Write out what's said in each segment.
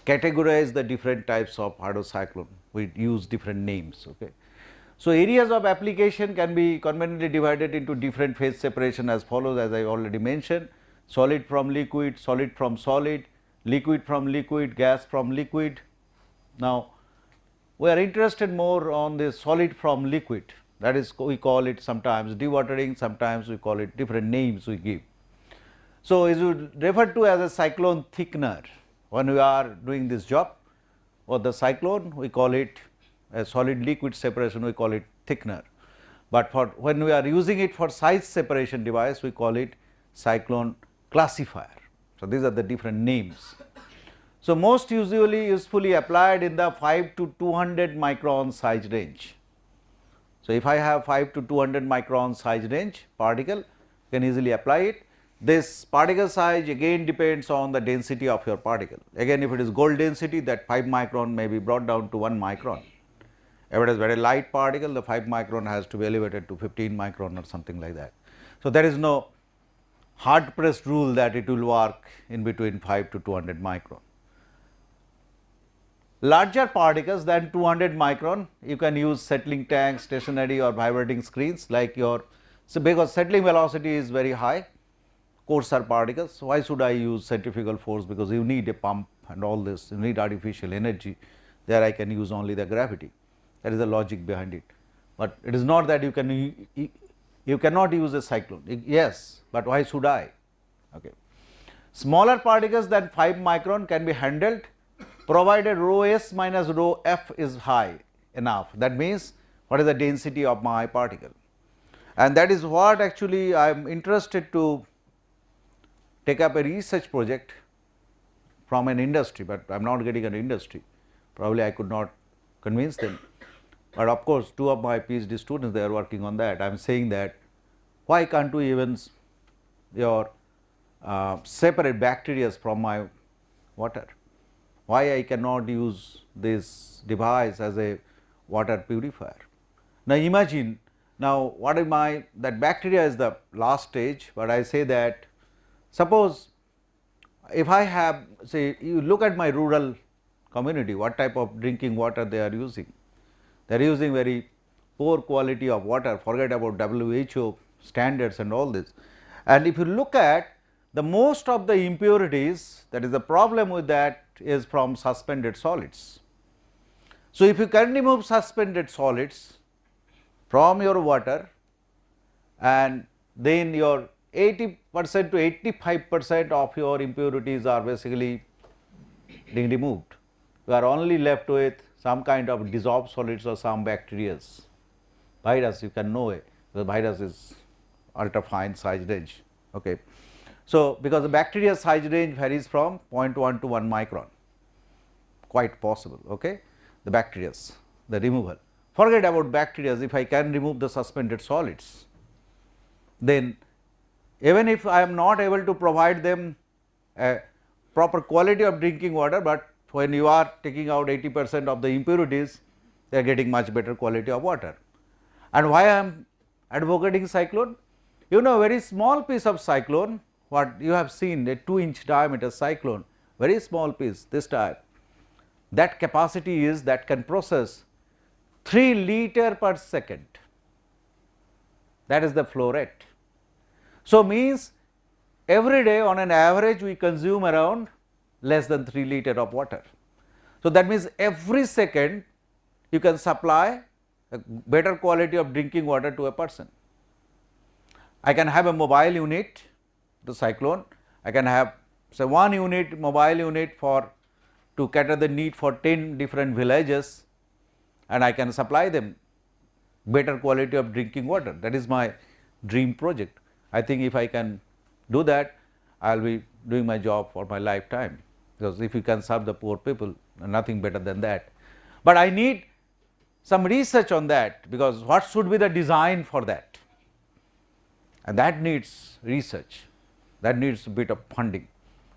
categorize the different types of hydrocyclone. We use different names. Okay. So, areas of application can be conveniently divided into different phase separation as follows, as I already mentioned: solid from liquid, solid from solid, liquid from liquid, gas from liquid. Now, we are interested more on the solid from liquid, that is, we call it sometimes dewatering, sometimes we call it different names we give. So, is referred to as a cyclone thickener when we are doing this job, or the cyclone we call it a solid liquid separation, we call it thickener, but for when we are using it for size separation device, we call it cyclone classifier. So, these are the different names. So, most usually usefully applied in the 5 to 200 micron size range. So, if I have 5 to 200 micron size range particle, you can easily apply it. This particle size again depends on the density of your particle. Again, if it is gold density, that 5 micron may be brought down to 1 micron. If it is very light particle, the 5 micron has to be elevated to 15 micron or something like that. So, there is no hard pressed rule that it will work in between 5 to 200 micron. Larger particles than 200 micron, you can use settling tanks, stationary or vibrating screens like your, so because settling velocity is very high, coarser particles. So, why should I use centrifugal force? Because you need a pump and all this, you need artificial energy, there I can use only the gravity. That is the logic behind it, but it is not that you cannot use a cyclone. Yes, but why should I? Okay. Smaller particles than 5 micron can be handled provided rho s minus rho f is high enough. That means, what is the density of my particle, and that is what actually I am interested to take up a research project from an industry, but I am not getting an industry, probably I could not convince them. But of course, 2 of my PhD students, they are working on that. I am saying that why can't we even separate bacteria from my water? Why I cannot use this device as a water purifier? Now, imagine, now what am I, that bacteria is the last stage, but I say that suppose if I have, say, you look at my rural community, what type of drinking water they are using. They are using very poor quality of water, forget about WHO standards and all this. And if you look at the most of the impurities, that is the problem with that is from suspended solids. So, if you can remove suspended solids from your water, and then your 80% to 85% of your impurities are basically being removed, you are only left with some kind of dissolved solids or some bacteria. Virus, you can know it, the virus is ultra fine size range. Okay. So, because the bacteria size range varies from 0.1 to 1 micron, quite possible. Okay. The bacteria, the removal, forget about bacteria, if I can remove the suspended solids, then even if I am not able to provide them a proper quality of drinking water, but when you are taking out 80% of the impurities, they are getting much better quality of water. And why I am advocating cyclone? You know, very small piece of cyclone, what you have seen, a 2-inch diameter cyclone, very small piece, this type, that capacity is that can process 3 liter per second, that is the flow rate. So, means every day on an average we consume around less than 3 liter of water. So, that means every second you can supply a better quality of drinking water to a person. I can have a mobile unit, the cyclone, I can have say 1 unit mobile unit for to cater the need for 10 different villages, and I can supply them better quality of drinking water. That is my dream project. I think if I can do that, I will be doing my job for my lifetime, because if you can serve the poor people, nothing better than that. But I need some research on that, because what should be the design for that, and that needs research, that needs a bit of funding.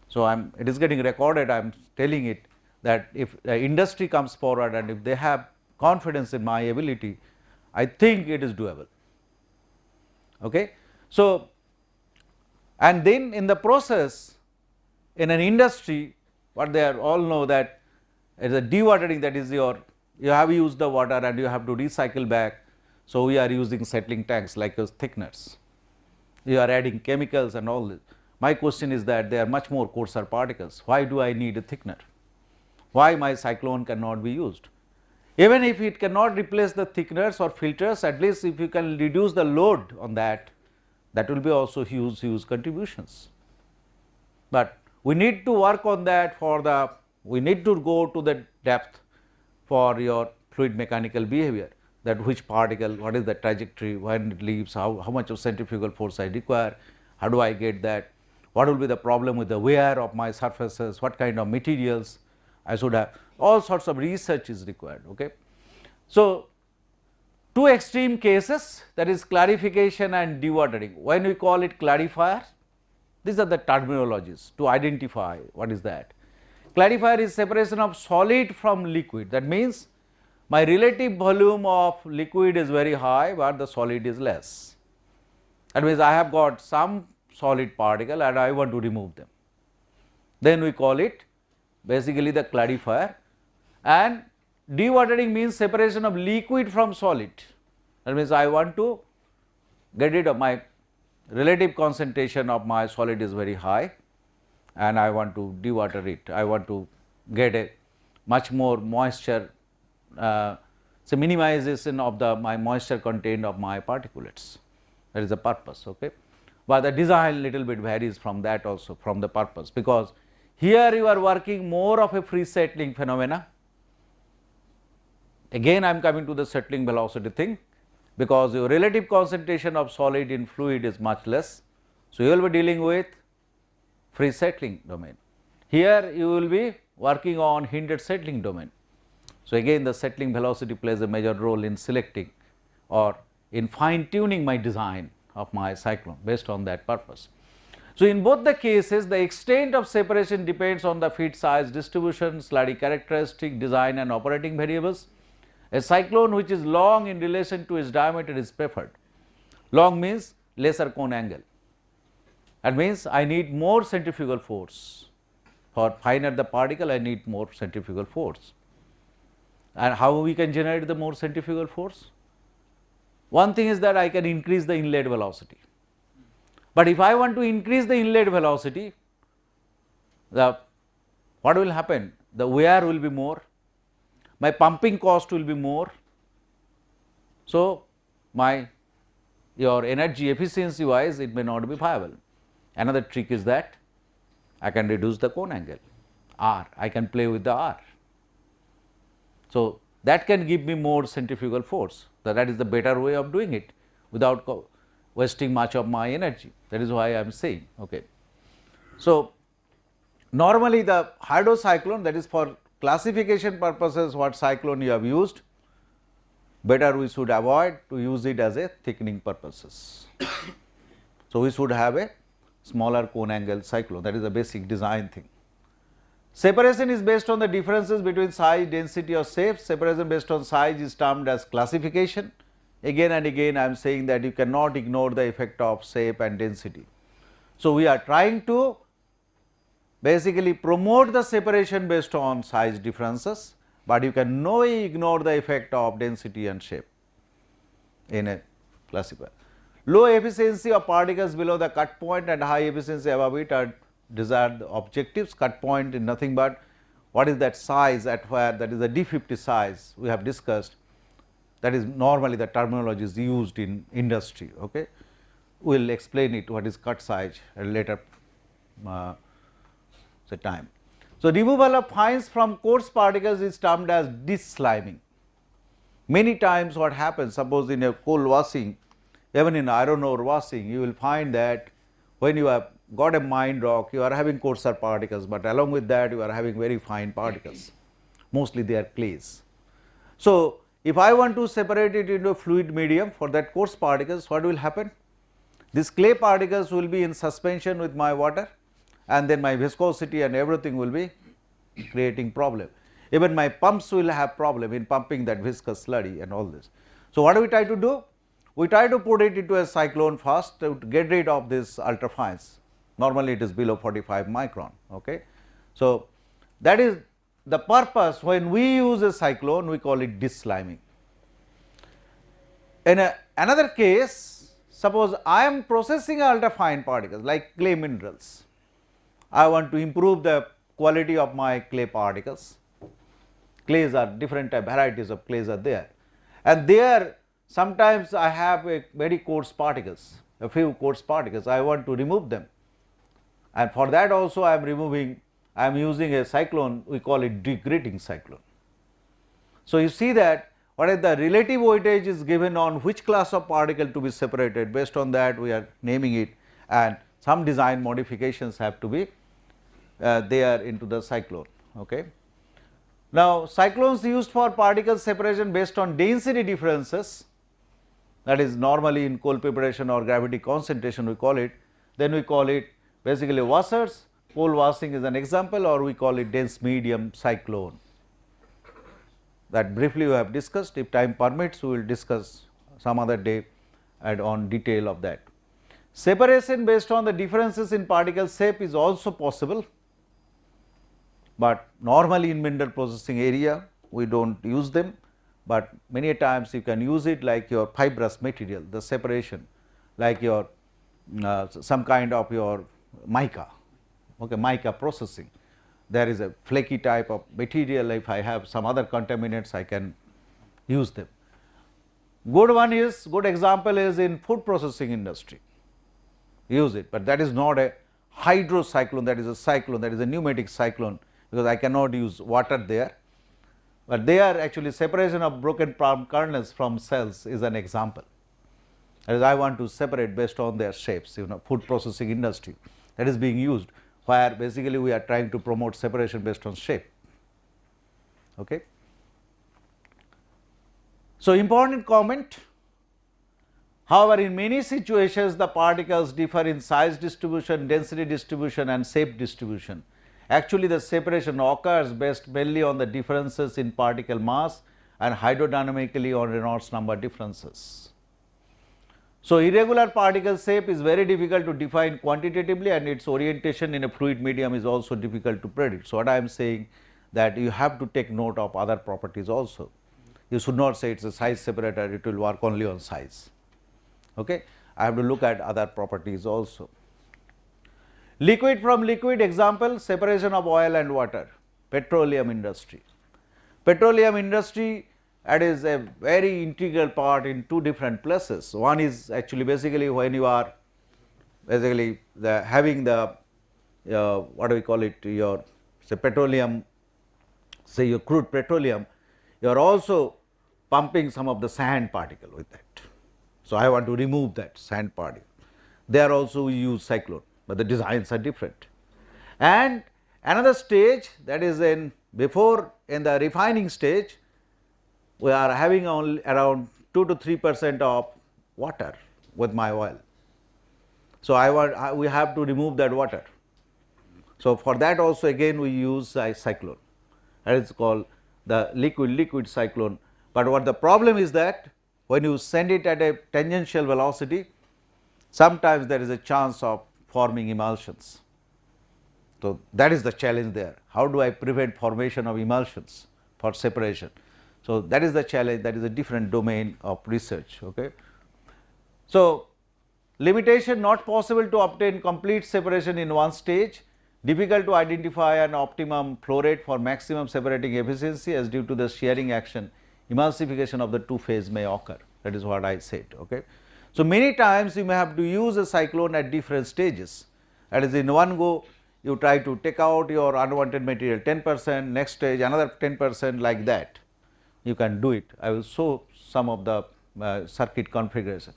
So, it is getting recorded, I am telling it that if the industry comes forward and if they have confidence in my ability, I think it is doable. Okay. So, and then in the process, in an industry, what they are all know that As a dewatering, that is you have used the water and you have to recycle back. So, we are using settling tanks like thickeners. You are adding chemicals and all this. My question is that they are much more coarser particles. Why do I need a thickener? Why my cyclone cannot be used? Even if it cannot replace the thickeners or filters, at least if you can reduce the load on that, that will be also huge contributions. But we need to work on that we need to go to the depth for your fluid mechanical behavior, that which particle, what is the trajectory, when it leaves, how much of centrifugal force I require, how do I get that, what will be the problem with the wear of my surfaces, what kind of materials I should have, all sorts of research is required. Okay. So, two extreme cases, that is clarification and dewatering. When we call it clarifier, these are the terminologies to identify what is that. Clarifier is separation of solid from liquid, that means my relative volume of liquid is very high, but the solid is less. That means I have got some solid particle and I want to remove them. Then we call it basically the clarifier. And dewatering means separation of liquid from solid. That means I want to get rid of my relative concentration of my solid is very high and I want to dewater it. I want to get a much more moisture, so minimization of my moisture content of my particulates. That is the purpose. Okay. But the design little bit varies from that also, from the purpose, because here you are working more of a free settling phenomena. Again I am coming to the settling velocity thing, because your relative concentration of solid in fluid is much less. So, you will be dealing with free settling domain. Here you will be working on hindered settling domain. So, again the settling velocity plays a major role in selecting or in fine tuning my design of my cyclone based on that purpose. So, in both the cases the extent of separation depends on the feed size distribution, slurry characteristic, design and operating variables. A cyclone which is long in relation to its diameter is preferred. Long means lesser cone angle. That means I need more centrifugal force. For finer the particle, I need more centrifugal force. And how we can generate the more centrifugal force? One thing is that I can increase the inlet velocity. But if I want to increase the inlet velocity, what will happen? The wear will be more, my pumping cost will be more. So, your energy efficiency wise it may not be viable. Another trick is that I can reduce the cone angle, R, I can play with the R. So, that can give me more centrifugal force, that is the better way of doing it without wasting much of my energy, that is why I am saying. Okay. So, normally the hydrocyclone, that is for classification purposes what cyclone you have used, better we should avoid to use it as a thickening purposes. So, we should have a smaller cone angle cyclone, that is the basic design thing. Separation is based on the differences between size, density or shape. Separation based on size is termed as classification. Again and again I am saying that you cannot ignore the effect of shape and density. So, we are trying to basically promote the separation based on size differences, but you can no way ignore the effect of density and shape in a classifier. Low efficiency of particles below the cut point and high efficiency above it are desired objectives. Cut point is nothing but what is that size at where, that is the D50 size we have discussed, that is normally the terminology is used in industry. Okay. We will explain it what is cut size at a later time. So, removal of fines from coarse particles is termed as desliming. Many times what happens, suppose in a coal washing, even in iron ore washing, you will find that when you have got a mined rock, you are having coarser particles, but along with that you are having very fine particles, mostly they are clays. So, if I want to separate it into a fluid medium for that coarse particles, what will happen? These clay particles will be in suspension with my water, and then my viscosity and everything will be creating problem. Even my pumps will have problem in pumping that viscous slurry and all this. So, what do we try to do? We try to put it into a cyclone first to get rid of this ultrafines. Normally it is below 45 micron. Okay. So, that is the purpose when we use a cyclone, we call it disliming. In another case, suppose I am processing ultrafine particles like clay minerals. I want to improve the quality of my clay particles. Clays are different type, varieties of clays are there, and there sometimes I have a very coarse particles, a few coarse particles, I want to remove them, and for that also I am using a cyclone, we call it degrading cyclone. So, you see that what is the relative weightage is given on which class of particle to be separated, based on that we are naming it, and some design modifications have to be there into the cyclone. Okay. Now, cyclones used for particle separation based on density differences, that is normally in coal preparation or gravity concentration we call it, then we call it basically washers, coal washing is an example, or we call it dense medium cyclone. That briefly we have discussed, if time permits we will discuss some other day and on detail of that. Separation based on the differences in particle shape is also possible, but normally in mineral processing area we do not use them, but many times you can use it like your fibrous material, the separation like your some kind of your mica, okay, mica processing. There is a flaky type of material, if I have some other contaminants I can use them. Good example is in food processing industry, use it, but that is not a hydrocyclone, that is a cyclone, that is a pneumatic cyclone, because I cannot use water there, but there actually separation of broken palm kernels from cells is an example. As I want to separate based on their shapes, food processing industry, that is being used, where basically we are trying to promote separation based on shape. Okay. So, important comment, however, in many situations the particles differ in size distribution, density distribution and shape distribution. Actually, the separation occurs based mainly on the differences in particle mass and hydrodynamically on Reynolds number differences. So, irregular particle shape is very difficult to define quantitatively, and its orientation in a fluid medium is also difficult to predict. So, what I am saying that you have to take note of other properties also. You should not say it is a size separator, it will work only on size. Okay. I have to look at other properties also. Liquid from liquid example, separation of oil and water, petroleum industry. Petroleum industry, that is a very integral part in two different places. One is actually basically when you are basically having the what do we call it, your say petroleum, say your crude petroleum, you are also pumping some of the sand particle with that. So, I want to remove that sand particle, there also we use cyclone, but the designs are different. And another stage, that is in the refining stage, we are having only around 2 to 3% of water with my oil. So, we have to remove that water. So, for that also again we use a cyclone, that is called the liquid cyclone. But what the problem is that when you send it at a tangential velocity, sometimes there is a chance of forming emulsions. So, that is the challenge there. How do I prevent formation of emulsions for separation? So, that is the challenge, that is a different domain of research. Okay. So, limitation, not possible to obtain complete separation in one stage, difficult to identify an optimum flow rate for maximum separating efficiency, as due to the shearing action emulsification of the two phase may occur, that is what I said. Okay. So, many times you may have to use a cyclone at different stages, that is in one go you try to take out your unwanted material 10%, next stage another 10%, like that you can do it. I will show some of the circuit configuration.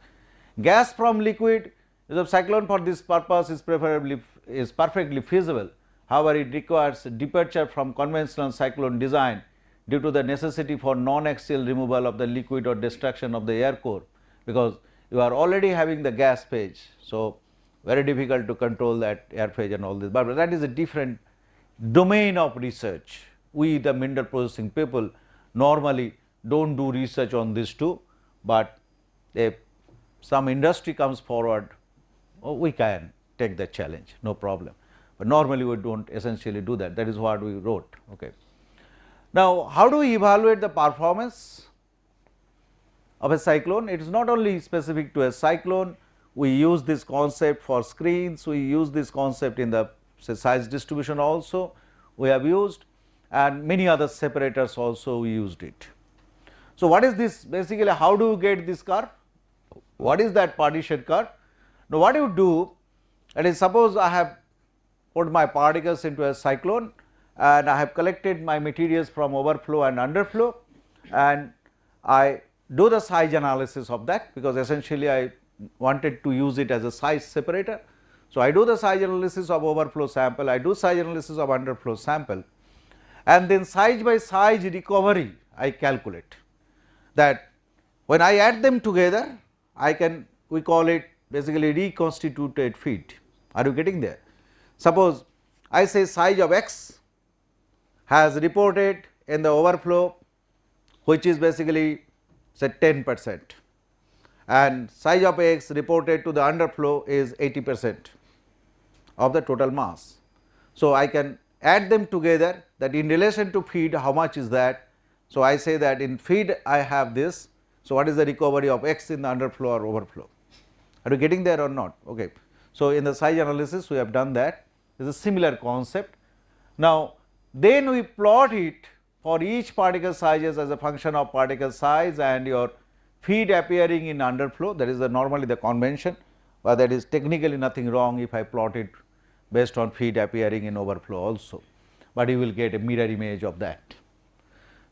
Gas from liquid, use of cyclone for this purpose is perfectly feasible. However, it requires departure from conventional cyclone design due to the necessity for non-axial removal of the liquid or destruction of the air core, because you are already having the gas phase. So, very difficult to control that air phase and all this, but that is a different domain of research. We the mineral processing people normally do not do research on these two, but if some industry comes forward, we can take the challenge, no problem, but normally we do not essentially do that, that is what we wrote. Okay. Now, how do we evaluate the performance of a cyclone? It is not only specific to a cyclone, we use this concept for screens, we use this concept in the say, size distribution also we have used, and many other separators also we used it. So, what is this basically, how do you get this curve? What is that partition curve? Now, what you do, that is, suppose I have put my particles into a cyclone and I have collected my materials from overflow and underflow, and I do the size analysis of that, because essentially I wanted to use it as a size separator. So, I do the size analysis of overflow sample, I do size analysis of underflow sample, and then size by size recovery I calculate, that when I add them together I can, we call it basically reconstituted feed. Are you getting there? Suppose I say size of x has reported in the overflow, which is basically say 10%, and size of x reported to the underflow is 80% of the total mass. So, I can add them together, that in relation to feed how much is that. So, I say that in feed I have this. So, what is the recovery of x in the underflow or overflow? Are you getting there or not? Okay. So, in the size analysis we have done that. It is a similar concept. Now, then we plot it for each particle sizes as a function of particle size and your feed appearing in underflow, that is normally the convention, but that is technically nothing wrong if I plot it based on feed appearing in overflow also, but you will get a mirror image of that.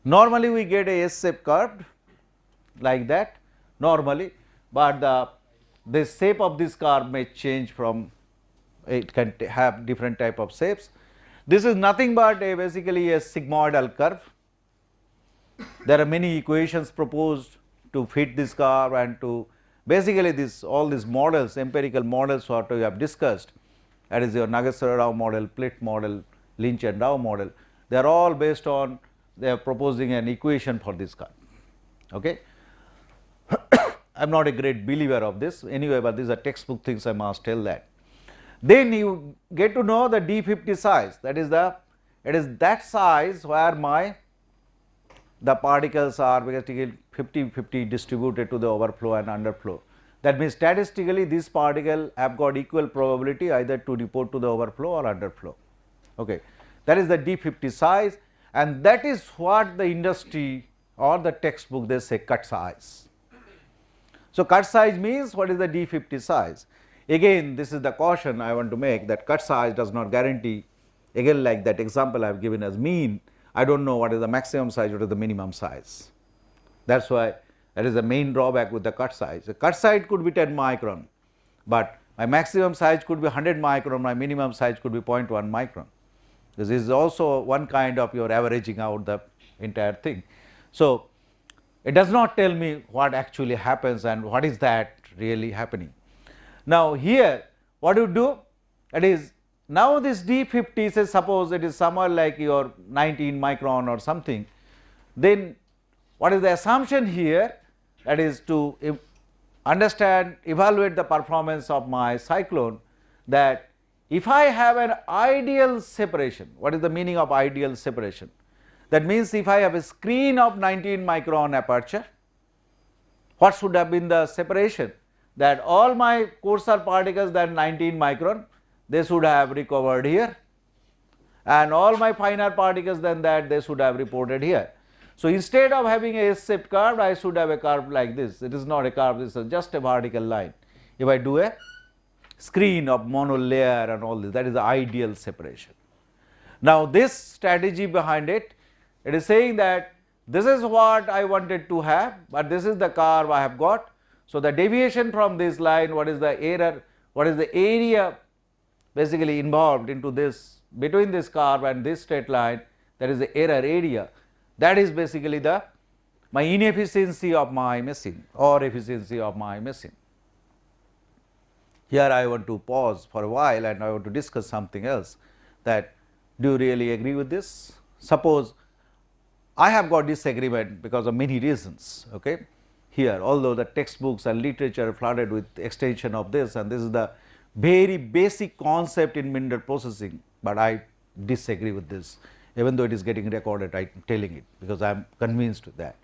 Normally we get a S-shape curve like that normally, but the shape of this curve may change from, it can have different type of shapes. This is nothing but a basically a sigmoidal curve. There are many equations proposed to fit this curve, and to basically this all these models, empirical models what we have discussed, that is your Nagasero-Rao model, Plitt model, Lynch and Rao model, they are all based on, they are proposing an equation for this curve. Okay. I am not a great believer of this anyway, but these are textbook things, I must tell that. Then you get to know the D50 size, that is the, it is that size where the particles are basically 50-50 distributed to the overflow and underflow. That means statistically these particles have got equal probability either to report to the overflow or underflow. Okay. That is the D50 size, and that is what the industry or the textbook they say cut size. So, cut size means what is the D50 size? Again, this is the caution I want to make, that cut size does not guarantee, again like that example I have given as mean, I do not know what is the maximum size, what is the minimum size. That is why that is the main drawback with the cut size. The cut size could be 10 micron, but my maximum size could be 100 micron, my minimum size could be 0.1 micron. This is also one kind of your averaging out the entire thing. So, it does not tell me what actually happens and what is that really happening. Now, here what you do, that is, now this D50 say suppose it is somewhere like your 19 micron or something, then what is the assumption here, that is to understand, evaluate the performance of my cyclone, that if I have an ideal separation, what is the meaning of ideal separation? That means if I have a screen of 19 micron aperture, what should have been the separation? That all my coarser particles than 19 micron, they should have recovered here, and all my finer particles than that, they should have reported here. So, instead of having a S-shaped curve, I should have a curve like this. It is not a curve, this is just a vertical line. If I do a screen of monolayer and all this, that is the ideal separation. Now, this strategy behind it, it is saying that this is what I wanted to have, but this is the curve I have got. So, the deviation from this line, what is the error, what is the area basically involved into this, between this curve and this straight line, that is the error area, that is basically the my inefficiency of my machine or efficiency of my machine. Here I want to pause for a while and I want to discuss something else, that do you really agree with this? Suppose I have got disagreement because of many reasons. Okay. Here, although the textbooks and literature flooded with extension of this, and this is the very basic concept in mineral processing, but I disagree with this even though it is getting recorded, I am telling it because I am convinced with that.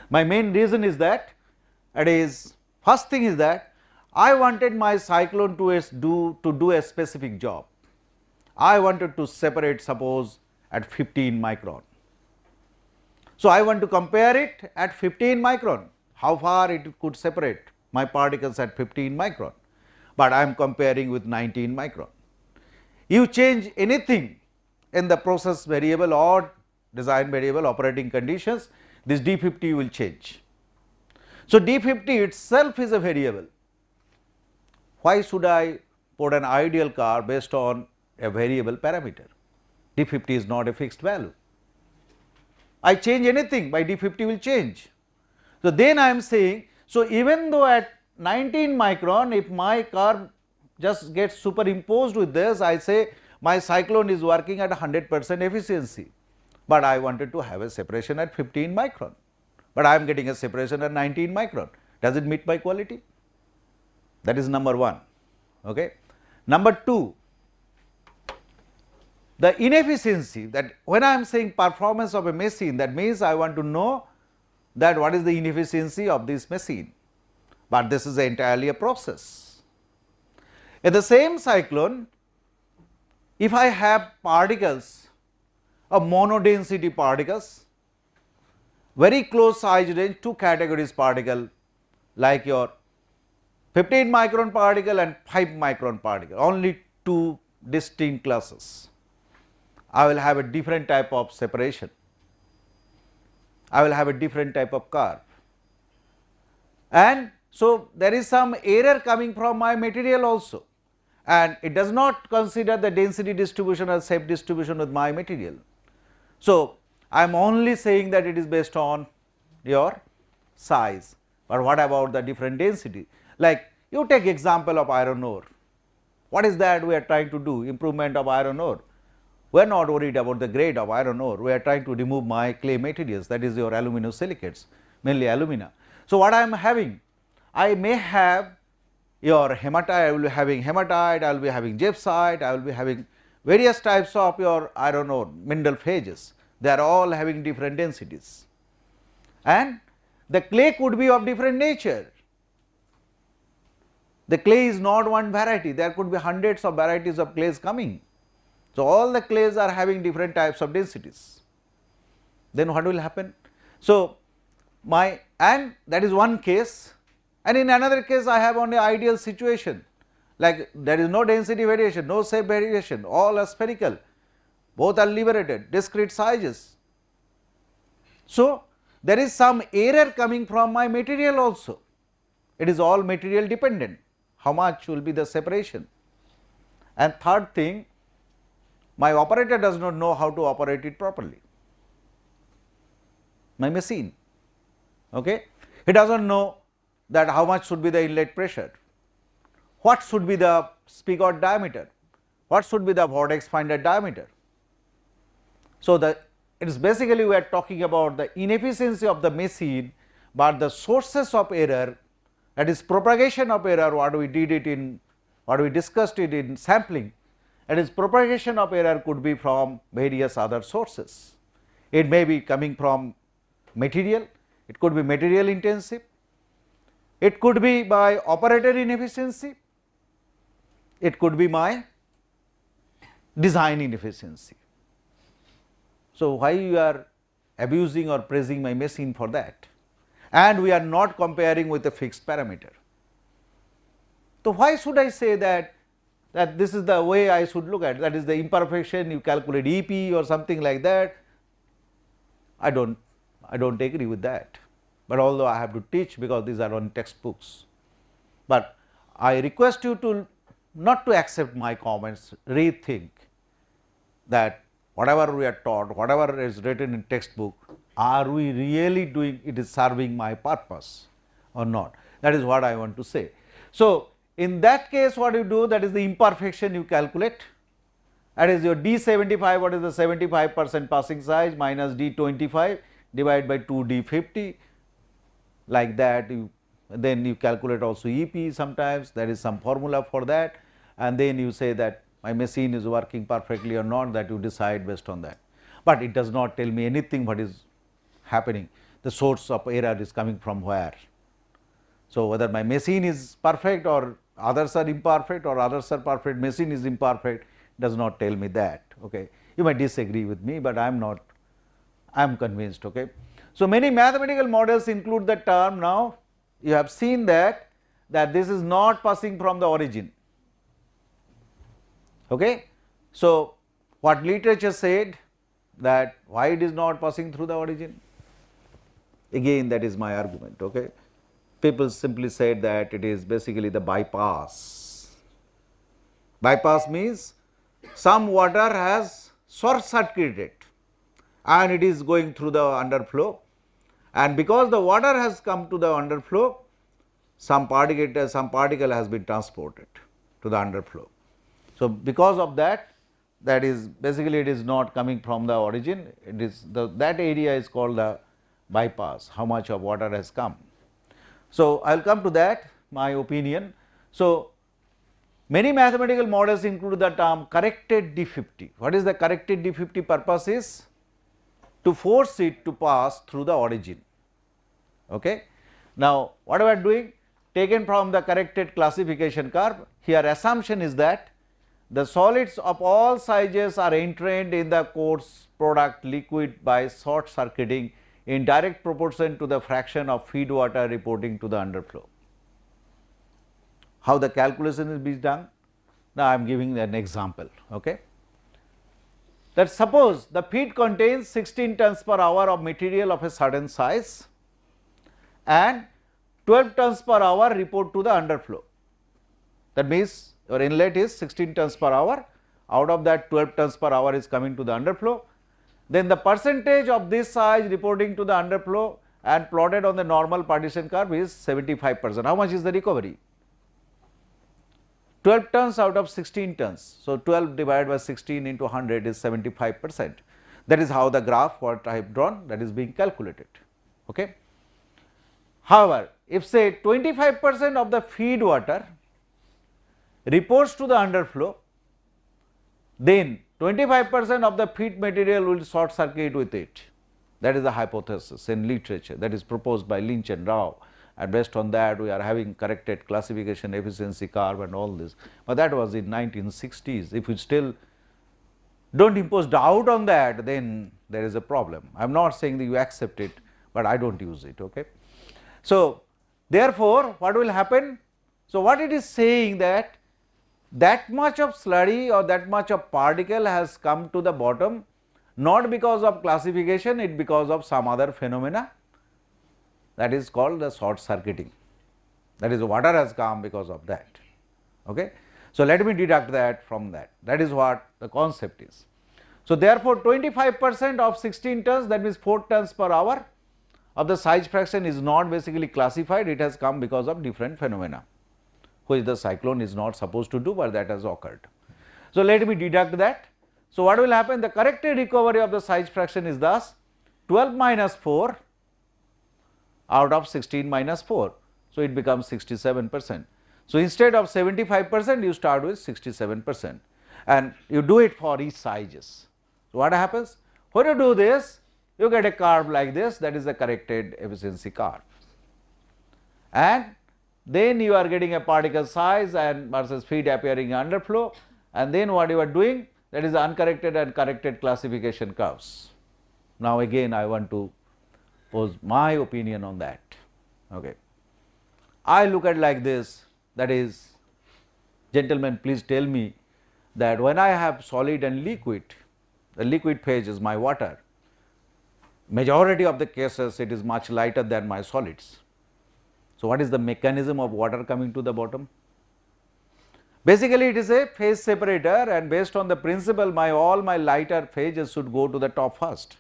My main reason is that it is, first thing is that I wanted my cyclone to do a specific job. I wanted to separate, suppose at 15 micron. So, I want to compare it at 15 micron, how far it could separate my particles at 15 micron, but I am comparing with 19 micron. You change anything in the process variable or design variable operating conditions, this D50 will change. So, D50 itself is a variable. Why should I put an ideal car based on a variable parameter? D50 is not a fixed value. I change anything, by D50 will change. So, then I am saying, so even though at 19 micron, if my car just gets superimposed with this, I say my cyclone is working at 100% efficiency, but I wanted to have a separation at 15 micron, but I am getting a separation at 19 micron. Does it meet my quality? That is number one. Okay. Number two, the inefficiency, that when I am saying performance of a machine, that means I want to know that what is the inefficiency of this machine, but this is entirely a process. In the same cyclone, if I have particles of monodensity particles, very close size range, two categories particle, like your 15 micron particle and 5 micron particle, only two distinct classes. I will have a different type of separation. I will have a different type of curve. And so, there is some error coming from my material also, and it does not consider the density distribution or shape distribution with my material. So, I am only saying that it is based on your size, but what about the different density? Like you take example of iron ore. What is that we are trying to do? Improvement of iron ore. We are not worried about the grade of iron ore, we are trying to remove my clay materials, that is your aluminosilicates, mainly alumina. So, what I am having? I may have your hematite, I will be having hematite, I will be having gypsite, I will be having various types of your iron ore mineral phases, they are all having different densities, and the clay could be of different nature. The clay is not one variety, there could be hundreds of varieties of clays coming. So, all the clays are having different types of densities. Then what will happen? So, and that is one case, and in another case I have only ideal situation, like there is no density variation, no shape variation, all are spherical, both are liberated, discrete sizes. So, there is some error coming from my material also, it is all material dependent, how much will be the separation. And third thing, my operator does not know how to operate it properly, my machine, okay. He does not know that how much should be the inlet pressure, what should be the spigot diameter, what should be the vortex finder diameter. So, it is basically we are talking about the inefficiency of the machine, but the sources of error, that is propagation of error, what we discussed it in sampling, that is propagation of error could be from various other sources. It may be coming from material, it could be material intensive, it could be by operator inefficiency, it could be my design inefficiency. So, why you are abusing or praising my machine for that, and we are not comparing with a fixed parameter. So, why should I say that this is the way I should look at, that is the imperfection, you calculate EP or something like that? I don't agree with that, but although I have to teach because these are on textbooks, but I request you to not to accept my comments, rethink that whatever we are taught, whatever is written in textbook, are we really doing it, is serving my purpose or not, that is what I want to say. So, in that case what you do, that is the imperfection you calculate, that is your D75, what is the 75% passing size minus D25 divided by 2 D50, like that then you calculate also EP sometimes, there is some formula for that, and then you say that my machine is working perfectly or not, that you decide based on that. but it does not tell me anything what is happening, the source of error is coming from where. So, whether my machine is perfect or others are imperfect or others are perfect, machine is imperfect, does not tell me that. Okay. You might disagree with me, but I am not, I am convinced. Okay. So, many mathematical models include the term. Now, you have seen that this is not passing from the origin. Okay. So, what literature said, that why it is not passing through the origin? Again, that is my argument. Okay. People simply said that it is basically the bypass. Bypass means some water has short circuited and it is going through the underflow, and because the water has come to the underflow, some particle has been transported to the underflow. So, because of that, that is basically it is not coming from the origin, it is that area is called the bypass, how much of water has come. So, I will come to that, my opinion. So, many mathematical models include the term corrected D50. What is the corrected D50 purpose is? To force it to pass through the origin. Okay. Now, what we are doing, taken from the corrected classification curve, here assumption is that the solids of all sizes are entrained in the coarse product liquid by short circuiting in direct proportion to the fraction of feed water reporting to the underflow. How the calculation is being done? Now, I am giving an example. Okay. That suppose the feed contains 16 tons per hour of material of a certain size and 12 tons per hour report to the underflow. That means, your inlet is 16 tons per hour, out of that 12 tons per hour is coming to the underflow. Then the percentage of this size reporting to the underflow and plotted on the normal partition curve is 75%. How much is the recovery? 12 tons out of 16 tons. So, 12 divided by 16 into 100 is 75%. That is how the graph what I have drawn, that is being calculated. Okay. However, if say 25% of the feed water reports to the underflow, then 25% of the feed material will short circuit with it. That is the hypothesis in literature, that is proposed by Lynch and Rao, and based on that we are having corrected classification efficiency curve and all this, but that was in 1960s. If you still do not impose doubt on that, then there is a problem. I am not saying that you accept it, but I do not use it. Okay. So, therefore, what will happen? So, what it is saying that much of slurry or that much of particle has come to the bottom, not because of classification, it because of some other phenomena, that is called the short circuiting, that is water has come because of that. Okay. So, let me deduct that from that, that is what the concept is. So, therefore, 25% of 16 tons, that means 4 tons per hour of the size fraction is not basically classified, it has come because of different phenomena, which the cyclone is not supposed to do, but that has occurred. So, let me deduct that. So, what will happen? The corrected recovery of the size fraction is thus 12 minus 4 out of 16 minus 4. So, it becomes 67%. So, instead of 75%, you start with 67% and you do it for each sizes. So, what happens? When you do this, you get a curve like this, that is the corrected efficiency curve, and then you are getting a particle size and versus feed appearing underflow, and then what you are doing, that is the uncorrected and corrected classification curves. Now, again I want to pose my opinion on that. Okay. I look at like this, that is, gentlemen, please tell me that when I have solid and liquid, the liquid phase is my water, majority of the cases it is much lighter than my solids. So, what is the mechanism of water coming to the bottom? Basically, it is a phase separator, and based on the principle all my lighter phases should go to the top first.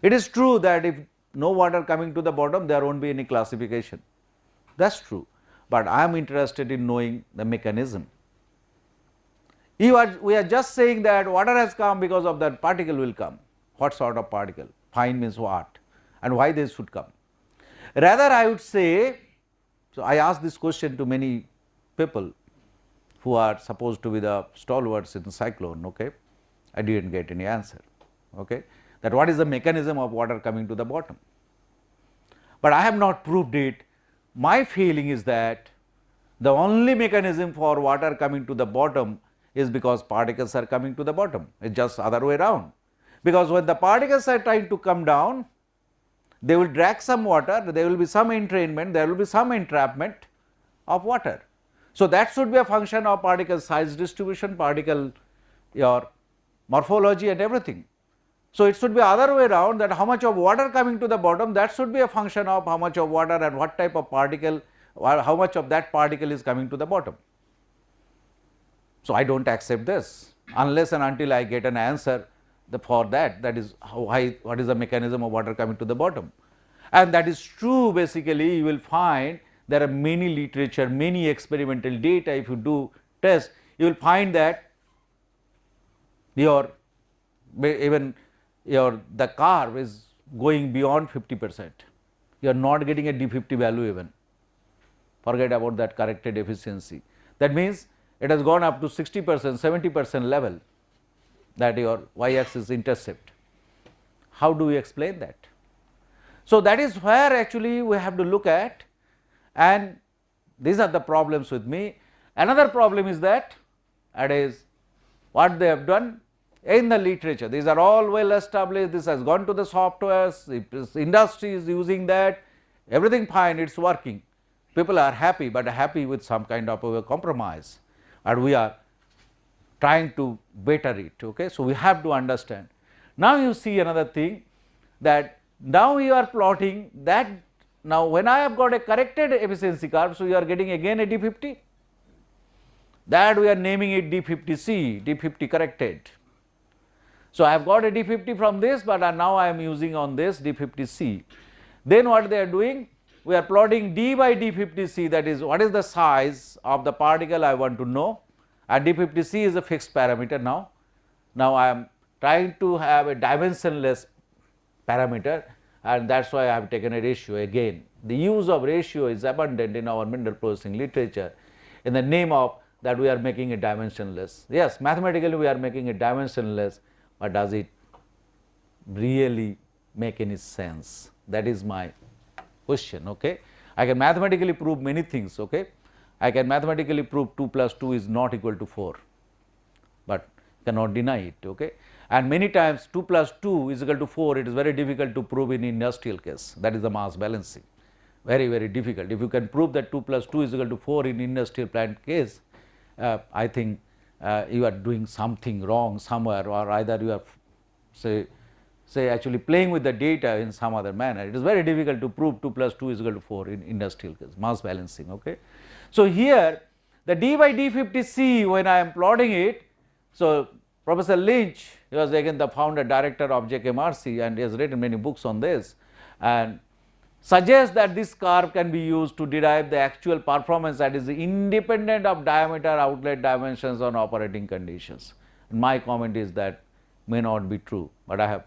It is true that if no water coming to the bottom, there will not be any classification, that is true, but I am interested in knowing the mechanism. We are just saying that water has come because of that particle will come. What sort of particle? Fine means what, and why they should come? Rather, I would say, so I asked this question to many people who are supposed to be the stalwarts in the cyclone. Okay, I did not get any answer. okay, that what is the mechanism of water coming to the bottom. But I have not proved it. My feeling is that the only mechanism for water coming to the bottom is because particles are coming to the bottom. It is just other way around. Because when the particles are trying to come down, they will drag some water, there will be some entrainment, there will be some entrapment of water. So, that should be a function of particle size distribution, particle your morphology and everything. So, it should be other way around, that how much of water coming to the bottom, that should be a function of how much of water and what type of particle, or how much of that particle is coming to the bottom. So, I do not accept this unless and until I get an answer for that, that is what is the mechanism of water coming to the bottom. And that is true. Basically, you will find there are many literature, many experimental data. If you do test, you will find that the curve is going beyond 50%. You are not getting a D50 value even. Forget about that corrected efficiency. That means it has gone up to 60%, 70% level, that your y axis intercept. How do we explain that? So, that is where actually we have to look at, and these are the problems with me. Another problem is that what they have done in the literature, these are all well established, this has gone to the softwares, industry is using that, everything fine, it is working. People are happy, but happy with some kind of a compromise, and we are trying to better it. Okay. So, we have to understand. Now, you see another thing, that now you are plotting that. Now, when I have got a corrected efficiency curve, so you are getting again a D50, that we are naming it D50C, D50 corrected. So, I have got a D50 from this, but now I am using on this D50C. Then what they are doing? We are plotting D by D50C, that is what is the size of the particle I want to know, and D50C is a fixed parameter now. Now, I am trying to have a dimensionless parameter, and that is why I have taken a ratio again. The use of ratio is abundant in our mineral processing literature in the name of that we are making it dimensionless. Yes, mathematically we are making it dimensionless, but does it really make any sense? That is my question. Okay. I can mathematically prove many things. Okay. I can mathematically prove 2 plus 2 is not equal to 4, but cannot deny it. Okay. And many times 2 plus 2 is equal to 4, it is very difficult to prove in industrial case, that is the mass balancing, very, very difficult. If you can prove that 2 plus 2 is equal to 4 in industrial plant case, I think you are doing something wrong somewhere, or either you are say actually playing with the data in some other manner. It is very difficult to prove 2 plus 2 is equal to 4 in industrial case, mass balancing. Okay. So, here the D by D50C, when I am plotting it, so Professor Lynch, he was again the founder director of JKMRC, and he has written many books on this, and suggests that this curve can be used to derive the actual performance that is independent of diameter, outlet dimensions, on operating conditions. And my comment is that may not be true, but I have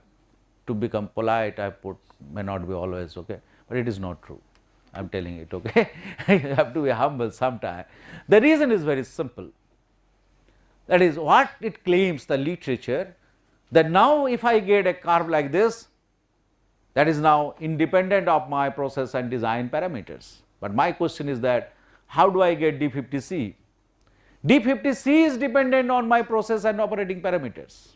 to become polite, I put may not be always, okay, but it is not true. I am telling it. Okay. You have to be humble sometime. The reason is very simple. That is what it claims, the literature, that now if I get a curve like this, that is now independent of my process and design parameters. But my question is that how do I get D50C? D50C is dependent on my process and operating parameters.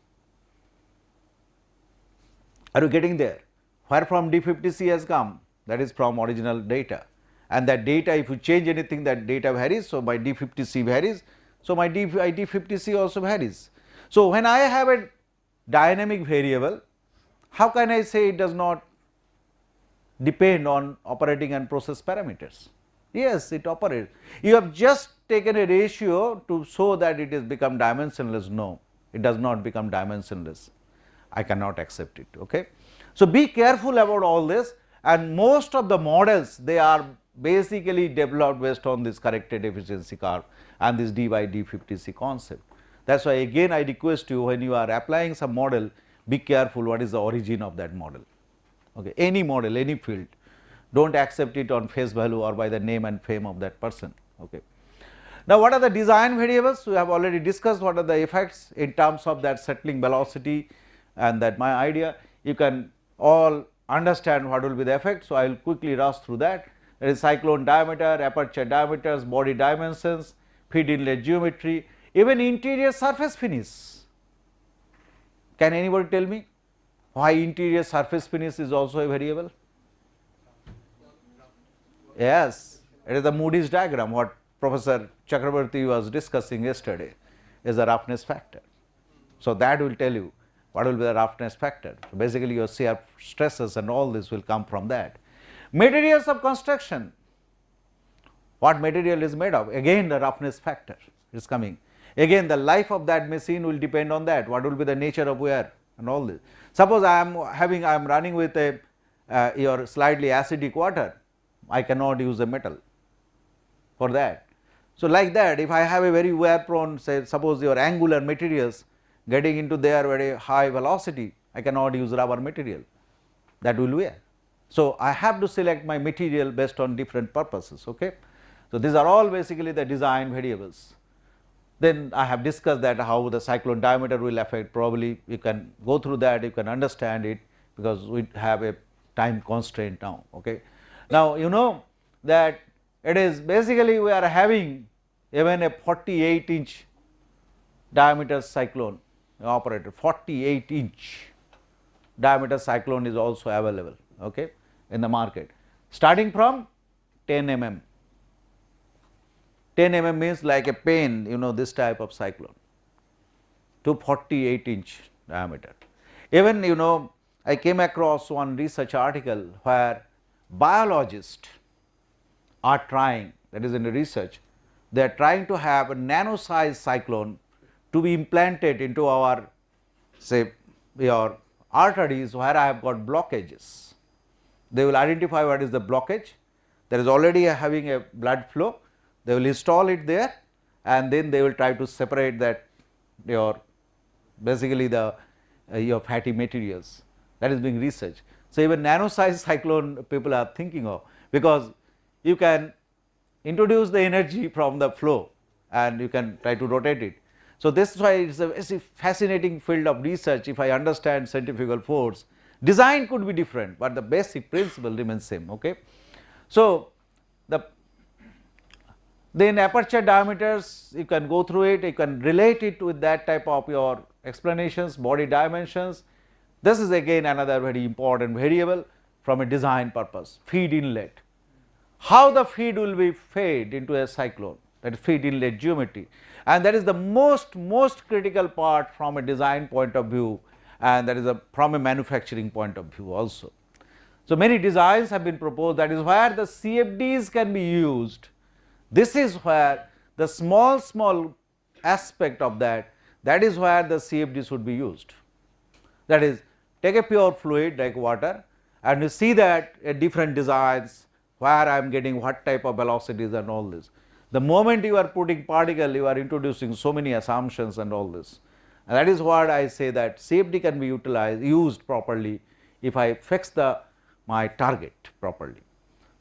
Are you getting there? Where from D50C has come? That is from original data, and that data, if you change anything, that data varies. So, my D50C varies. So, my D50C also varies. So, when I have a dynamic variable, how can I say it does not depend on operating and process parameters? Yes, it operates. You have just taken a ratio to show that it has become dimensionless. No, it does not become dimensionless. I cannot accept it. Okay. So, be careful about all this, and most of the models, they are basically developed based on this corrected efficiency curve and this D by D50C concept. That is why again I request you, when you are applying some model, be careful what is the origin of that model. Okay. Any model, any field, do not accept it on face value or by the name and fame of that person. Okay. Now, what are the design variables? We have already discussed what are the effects in terms of that settling velocity, and that my idea you can all understand what will be the effect. So, I will quickly rush through that. There is cyclone diameter, aperture diameters, body dimensions, feed inlet geometry, even interior surface finish. Can anybody tell me why interior surface finish is also a variable? Yes, it is the Moody's diagram what Professor Chakrabarty was discussing yesterday is the roughness factor. So, that will tell you what will be the roughness factor. So, basically your shear stresses and all this will come from that. Materials of construction, what material is made of, again the roughness factor is coming. Again the life of that machine will depend on that, what will be the nature of wear and all this. Suppose I am running with a your slightly acidic water, I cannot use a metal for that. So, like that if I have a very wear prone, say suppose your angular materials getting into their very high velocity, I cannot use rubber material, that will wear. So, I have to select my material based on different purposes. Okay. So, these are all basically the design variables. Then I have discussed that how the cyclone diameter will affect, probably you can go through that, you can understand it, because we have a time constraint now. Okay. Now, you know that it is basically we are having even a 48-inch diameter cyclone operated, 48-inch diameter cyclone is also available, okay, in the market, starting from 10 mm. 10 mm means like a pen, you know, this type of cyclone, to 48-inch diameter. Even, you know, I came across one research article where biologists are trying, that is in the research, they are trying to have a nano size cyclone to be implanted into our, say, your arteries where I have got blockages. They will identify what is the blockage, there is already having a blood flow, they will install it there, and then they will try to separate that your basically the your fatty materials, that is being researched. So, even nano size cyclone people are thinking of, because you can introduce the energy from the flow and you can try to rotate it. So, this is why it is a very fascinating field of research. If I understand centrifugal force, design could be different, but the basic principle remains same. Okay. So, then aperture diameters, you can go through it, you can relate it with that type of your explanations, body dimensions. This is again another very important variable from a design purpose, feed inlet. How the feed will be fed into a cyclone, that is feed inlet geometry, and that is the most critical part from a design point of view, and that is from a manufacturing point of view also. So, many designs have been proposed, that is where the CFDs can be used. This is where the small aspect of that is where the CFD should be used. That is, take a pure fluid like water and you see that at different designs where I am getting what type of velocities and all this. The moment you are putting particle, you are introducing so many assumptions and all this, and that is what I say that CFD can be used properly if I fix my target properly.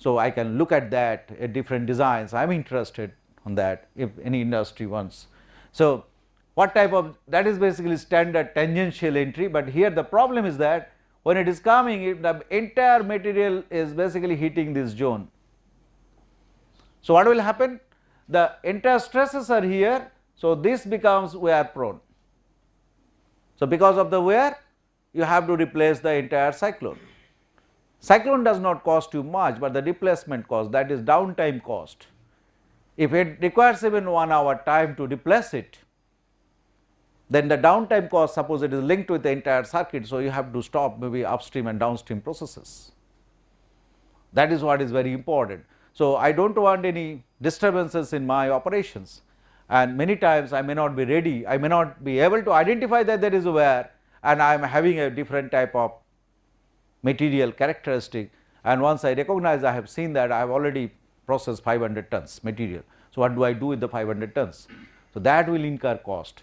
So, I can look at that at different designs, I am interested on that if any industry wants. So, what type of, that is basically standard tangential entry, but here the problem is that when it is coming, the entire material is basically hitting this zone. So, what will happen? The entire stresses are here, so this becomes wear prone. So, because of the wear, you have to replace the entire cyclone. Cyclone does not cost you much, but the replacement cost, that is downtime cost. If it requires even 1 hour time to replace it, then the downtime cost, suppose it is linked with the entire circuit, so you have to stop maybe upstream and downstream processes. That is what is very important. So, I do not want any disturbances in my operations, and many times I may not be ready, I may not be able to identify that there is a wear and I am having a different type of material characteristic, and once I recognize I have seen that I have already processed 500 tons material. So, what do I do with the 500 tons? So, that will incur cost,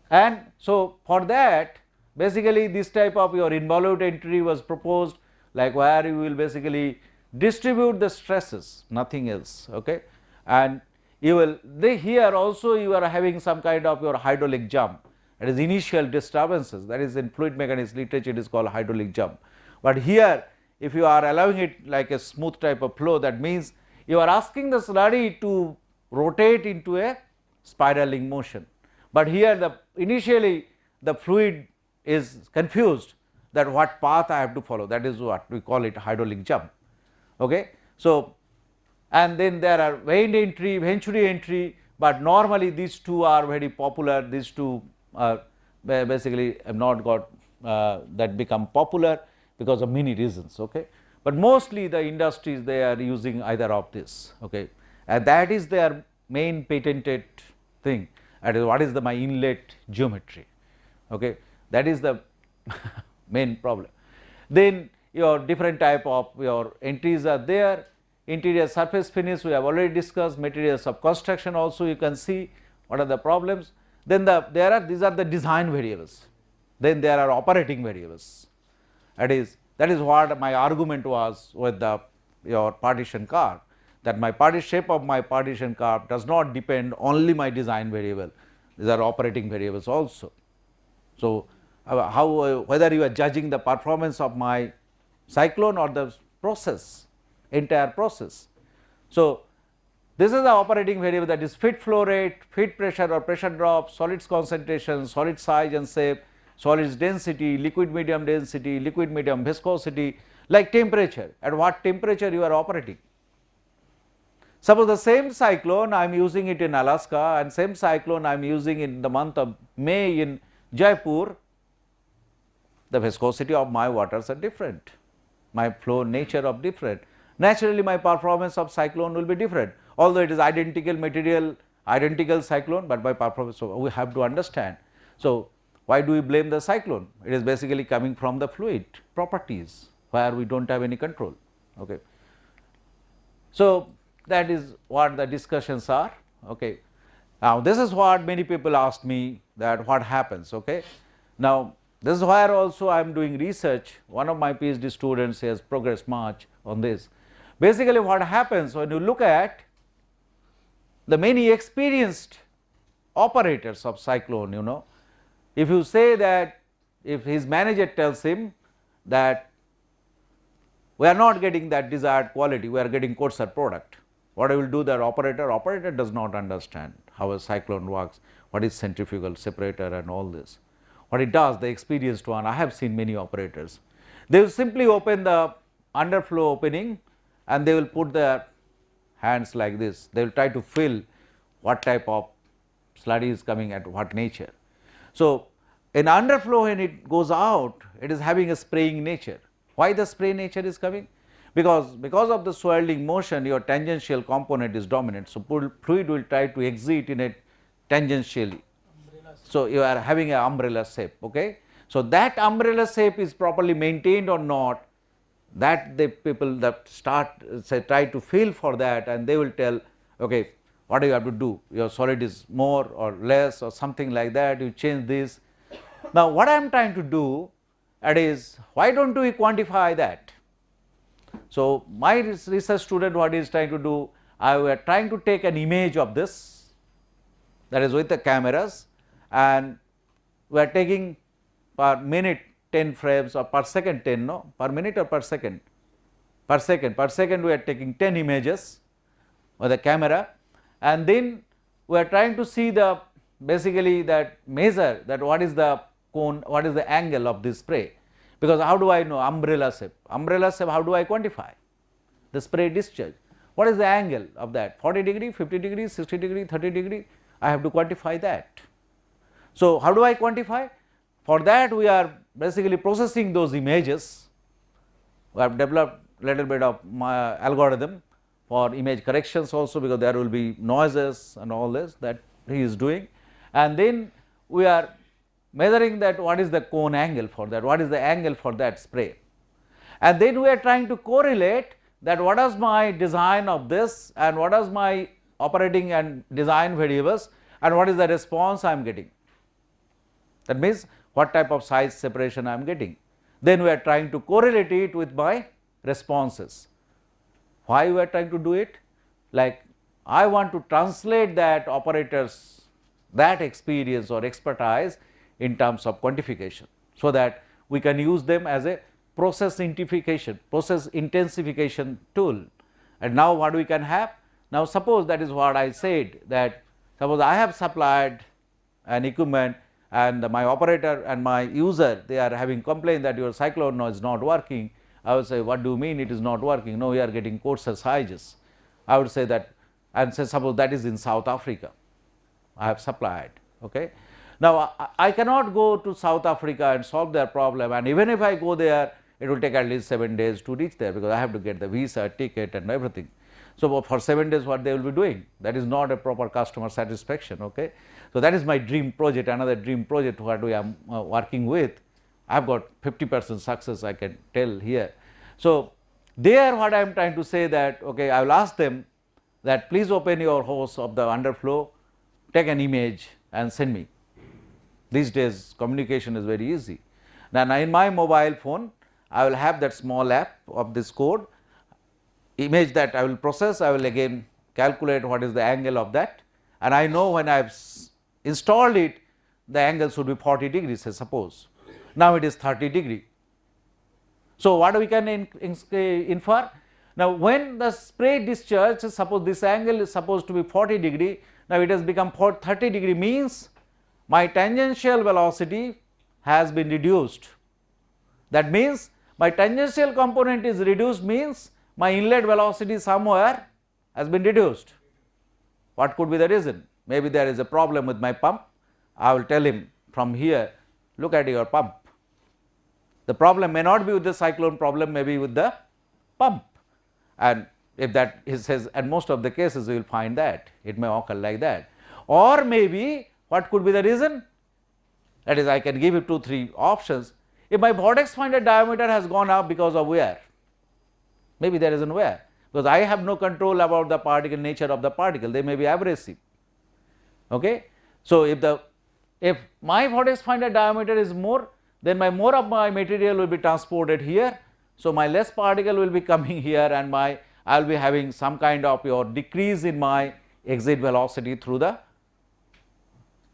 and so for that basically this type of your involute entry was proposed, like where you will basically distribute the stresses, nothing else. Okay. And you will here also you are having some kind of your hydraulic jump, that is initial disturbances, that is in fluid mechanics literature it is called hydraulic jump. But here if you are allowing it like a smooth type of flow, that means you are asking the slurry to rotate into a spiraling motion. But here the initially the fluid is confused that what path I have to follow, that is what we call it hydraulic jump. Okay. So, and then there are vane entry, venturi entry, but normally these two are very popular, these two are basically have not got that become popular because of many reasons. Okay. But mostly the industries they are using either of this, okay, and that is their main patented thing, that is what is my inlet geometry, okay, that is the main problem. Then your different type of your entries are there. Interior surface finish we have already discussed, materials of construction also you can see what are the problems. Then these are the design variables, then there are operating variables, that is what my argument was with your partition curve, that my shape of my partition curve does not depend only my design variable, these are operating variables also. So, whether you are judging the performance of my cyclone or the process, entire process. So, this is the operating variable, that is feed flow rate, feed pressure or pressure drop, solids concentration, solid size and shape, solids density, liquid medium density, liquid medium viscosity, like temperature, at what temperature you are operating. Suppose the same cyclone I am using it in Alaska and same cyclone I am using in the month of May in Jaipur, the viscosity of my waters are different, my flow nature of different. Naturally, my performance of cyclone will be different, although it is identical material, identical cyclone, but by performance, so we have to understand. So, why do we blame the cyclone? It is basically coming from the fluid properties where we do not have any control. Okay. So, that is what the discussions are. Okay. Now, this is what many people ask me, that what happens. Okay. Now, this is where also I am doing research. One of my PhD students has progressed much on this. Basically, what happens when you look at the many experienced operators of cyclone, you know, if you say that if his manager tells him that we are not getting that desired quality, we are getting coarser product, what I will do, that operator does not understand how a cyclone works, what is centrifugal separator and all this. What it does, the experienced one, I have seen many operators, they will simply open the underflow opening and they will put their hands like this, they will try to fill what type of slurry is coming at what nature. So, in underflow when it goes out, it is having a spraying nature. Why the spray nature is coming? Because of the swirling motion, your tangential component is dominant. So, fluid will try to exit in a tangentially. So, you are having an umbrella shape. Okay. So, that umbrella shape is properly maintained or not, that the people that start try to feel for that, and they will tell, okay, what do you have to do, your solid is more or less or something like that, you change this. Now, what I am trying to do, that is, why do not we quantify that? So, my research student what he is trying to do, I were trying to take an image of this, that is with the cameras, and we are taking per minute 10 frames or per second 10, no, per minute or per second? Per second we are taking 10 images with the camera, and then we are trying to see the basically that measure that what is the cone, what is the angle of this spray, because how do I know umbrella shape, how do I quantify the spray discharge, what is the angle of that, 40 degree, 50 degree, 60 degree, 30 degree, I have to quantify that. So, how do I quantify? For that we are basically processing those images, we have developed little bit of my algorithm for image corrections also, because there will be noises and all this that he is doing, and then we are measuring that what is the cone angle for that, what is the angle for that spray, and then we are trying to correlate that what is my design of this and what is my operating and design variables and what is the response I am getting. That means, what type of size separation I am getting. Then we are trying to correlate it with my responses. Why we are trying to do it? Like, I want to translate that operators, that experience or expertise in terms of quantification, so that we can use them as a process intensification tool. And now what we can have? Now suppose, that is what I said, that suppose I have supplied an equipment and my operator and my user, they are having complaint that your cyclone is not working. I would say, what do you mean it is not working? No, we are getting coarser sizes. I would say that, and say suppose that is in South Africa, I have supplied. Okay. Now I cannot go to South Africa and solve their problem, and even if I go there, it will take at least 7 days to reach there, because I have to get the visa, ticket and everything. So for 7 days what they will be doing? That is not a proper customer satisfaction. Okay. So that is my dream project, another dream project what we are working with. I have got 50% success, I can tell here. So there what I am trying to say that, okay, I will ask them that please open your hose of the underflow, take an image and send me. These days communication is very easy. Now in my mobile phone, I will have that small app of this code, image that I will process, I will again calculate what is the angle of that, and I know when I have installed it, the angle should be 40 degrees, say suppose. Now it is 30 degree. So what we can infer? Now when the spray discharge, suppose this angle is supposed to be 40 degree, now it has become 30 degree, means my tangential velocity has been reduced. That means my tangential component is reduced, means my inlet velocity somewhere has been reduced. What could be the reason? Maybe there is a problem with my pump. I will tell him from here, look at your pump. The problem may not be with the cyclone problem, maybe with the pump. And if that is his, and most of the cases you will find that it may occur like that. Or maybe what could be the reason? That is, I can give you 2-3 options. If my vortex finder diameter has gone up because of wear, maybe there isn't wear, because I have no control about the particle, nature of the particle, they may be abrasive. Okay. So if my vortex finder diameter is more, then more of my material will be transported here. So my less particle will be coming here, and I will be having some kind of your decrease in my exit velocity through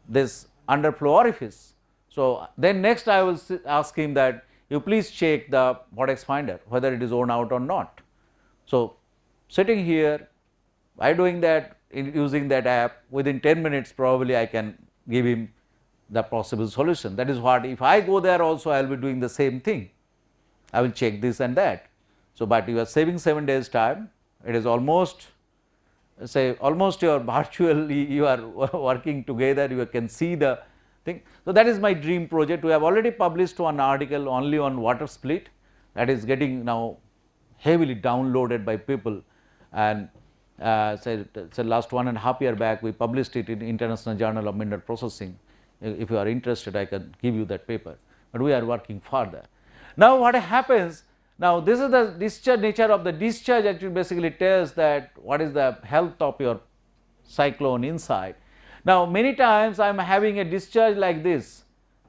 this underflow orifice. So then next I will ask him that you please check the vortex finder whether it is worn out or not. So sitting here, by doing that, using that app, within 10 minutes probably I can give him the possible solution. That is what, if I go there also I will be doing the same thing. I will check this and that. So but you are saving 7 days time, it is almost, say almost your virtually you are working together, you can see the thing. So that is my dream project. We have already published one article only on water split, that is getting now heavily downloaded by people, and say last 1.5 years back we published it in International Journal of Mineral Processing. If you are interested, I can give you that paper, but we are working further. Now what happens? Now this is the discharge, nature of the discharge actually basically tells that what is the health of your cyclone inside. Now many times I am having a discharge like this,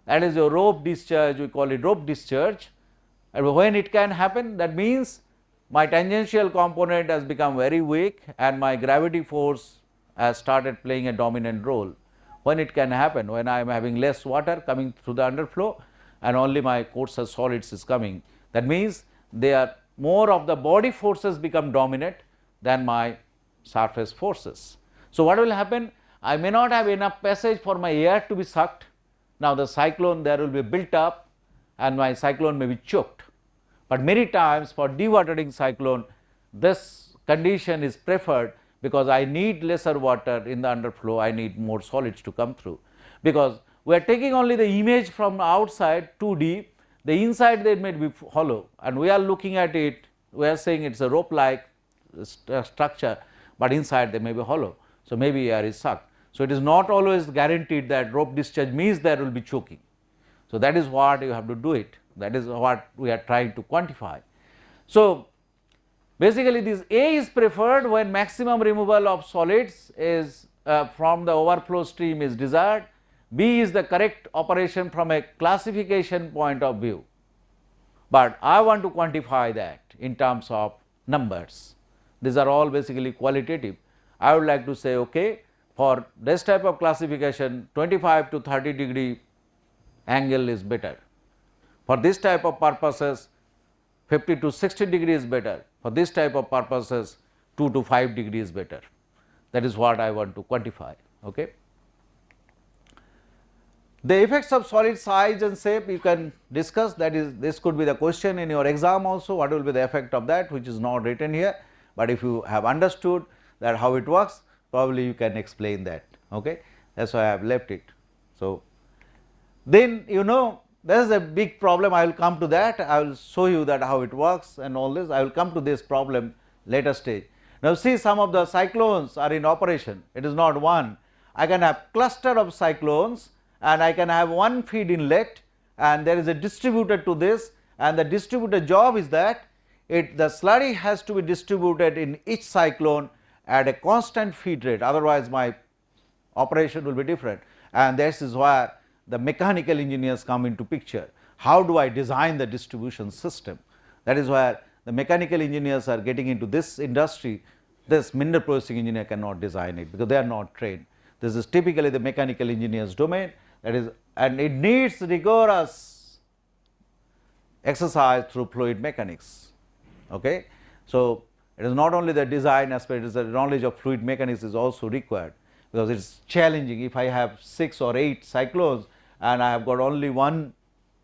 that is your rope discharge, we call it rope discharge, and when it can happen, that means my tangential component has become very weak and my gravity force has started playing a dominant role. When it can happen? When I am having less water coming through the underflow and only my coarser solids is coming. That means they are more of the body forces become dominant than my surface forces. So what will happen? I may not have enough passage for my air to be sucked. Now the cyclone there will be built up and my cyclone may be choked. But many times for dewatering cyclone, this condition is preferred because I need lesser water in the underflow, I need more solids to come through. Because we are taking only the image from outside 2D, the inside they may be hollow, and we are looking at it, we are saying it is a rope like structure, but inside they may be hollow. So maybe air is sucked. So it is not always guaranteed that rope discharge means there will be choking. So that is what you have to do it, that is what we are trying to quantify. So basically this A is preferred when maximum removal of solids is from the overflow stream is desired. B is the correct operation from a classification point of view, but I want to quantify that in terms of numbers. These are all basically qualitative. I would like to say, okay, for this type of classification 25 to 30 degree angle is better. For this type of purposes 50 to 60 degrees is better. For this type of purposes 2 to 5 degrees is better. That is what I want to quantify. Okay. The effects of solid size and shape you can discuss, that is, this could be the question in your exam also, what will be the effect of that, which is not written here, but if you have understood that how it works, probably you can explain that. Okay. That is why I have left it. So, then there is a big problem, I will come to that, I will show you that how it works and all this, I will come to this problem later stage. Now, see, some of the cyclones are in operation, it is not one, I can have cluster of cyclones and I can have one feed inlet and there is a distributor to this, and the distributor job is that the slurry has to be distributed in each cyclone at a constant feed rate, otherwise my operation will be different, and this is where the mechanical engineers come into picture. How do I design the distribution system? That is where the mechanical engineers are getting into this industry. This mineral processing engineer cannot design it because they are not trained. This is typically the mechanical engineer's domain, that is, and it needs rigorous exercise through fluid mechanics. Okay. So, it is not only the design aspect, it is the knowledge of fluid mechanics is also required, because it is challenging. If I have 6 or 8 cyclones and I have got only one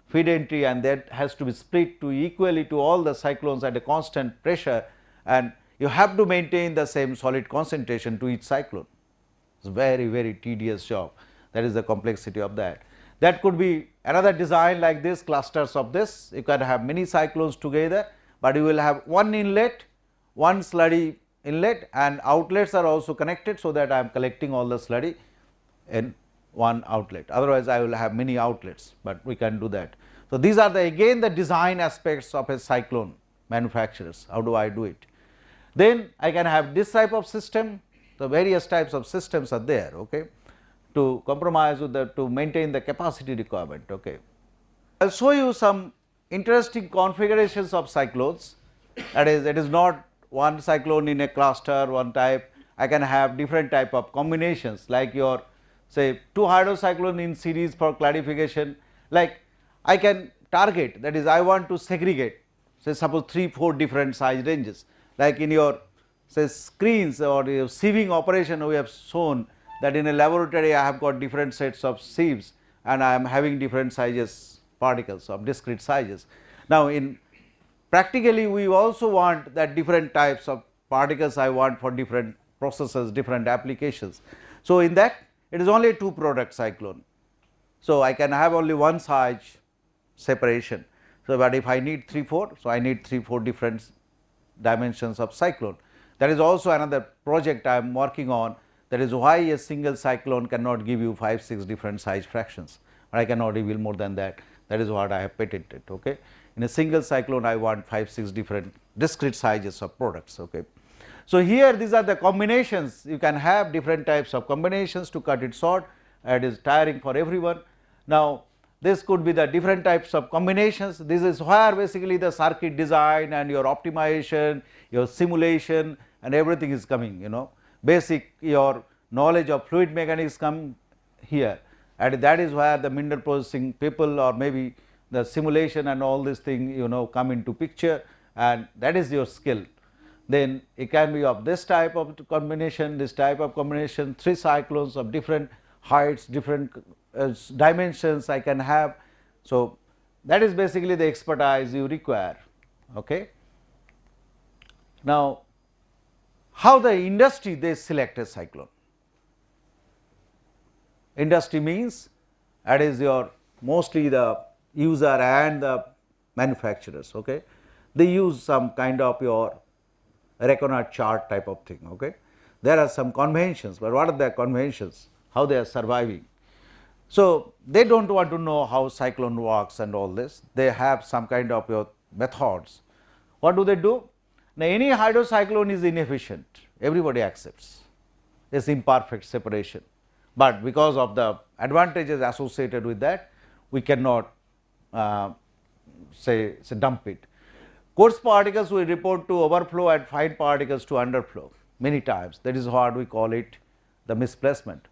feed entry and that has to be split to equally to all the cyclones at a constant pressure, and you have to maintain the same solid concentration to each cyclone. It is very, very tedious job. That is the complexity of that. That could be another design like this, clusters of this. You can have many cyclones together, but you will have one inlet, one slurry inlet, and outlets are also connected, so that I am collecting all the slurry in one outlet. Otherwise, I will have many outlets, but we can do that. So, these are again the design aspects of a cyclone manufacturers. How do I do it? Then I can have this type of system. The various types of systems are there, okay, to compromise with to maintain the capacity requirement. Okay. I will show you some interesting configurations of cyclones. That is, it is not one cyclone in a cluster, one type. I can have different type of combinations, like your say 2 hydrocyclone in series for clarification. Like I can target, that is, I want to segregate, say suppose 3-4 different size ranges, like in your say screens or your sieving operation. We have shown that in a laboratory I have got different sets of sieves and I am having different sizes particles of discrete sizes. Now, in practically we also want that different types of particles I want for different processes, different applications. So, in that it is only a 2 product cyclone. So, I can have only one size separation. So, but if I need 3-4, so I need 3-4 different dimensions of cyclone. That is also another project I am working on. That is why a single cyclone cannot give you 5-6 different size fractions, but I cannot reveal more than that. That is what I have patented. Okay. In a single cyclone I want 5-6 different discrete sizes of products. Okay. So, here these are the combinations, you can have different types of combinations to cut it short, it is tiring for everyone. Now, this could be the different types of combinations. This is where basically the circuit design and your optimization, your simulation and everything is coming, basic your knowledge of fluid mechanics come here, and that is where the mineral processing people or maybe the simulation and all this thing come into picture, and that is your skill. Then it can be of this type of combination, this type of combination, 3 cyclones of different heights, different dimensions I can have. So, that is basically the expertise you require. Okay. Now, how the industry they select a cyclone? Industry means that is your mostly the user and the manufacturers. Okay. They use some kind of your Reconoid chart type of thing. Okay. There are some conventions, but what are the conventions? How they are surviving? So, they do not want to know how cyclone works and all this, they have some kind of your methods. What do they do? Now, any hydrocyclone is inefficient, everybody accepts this imperfect separation, but because of the advantages associated with that, we cannot say dump it. Coarse particles we report to overflow and fine particles to underflow many times. That is what we call it the misplacement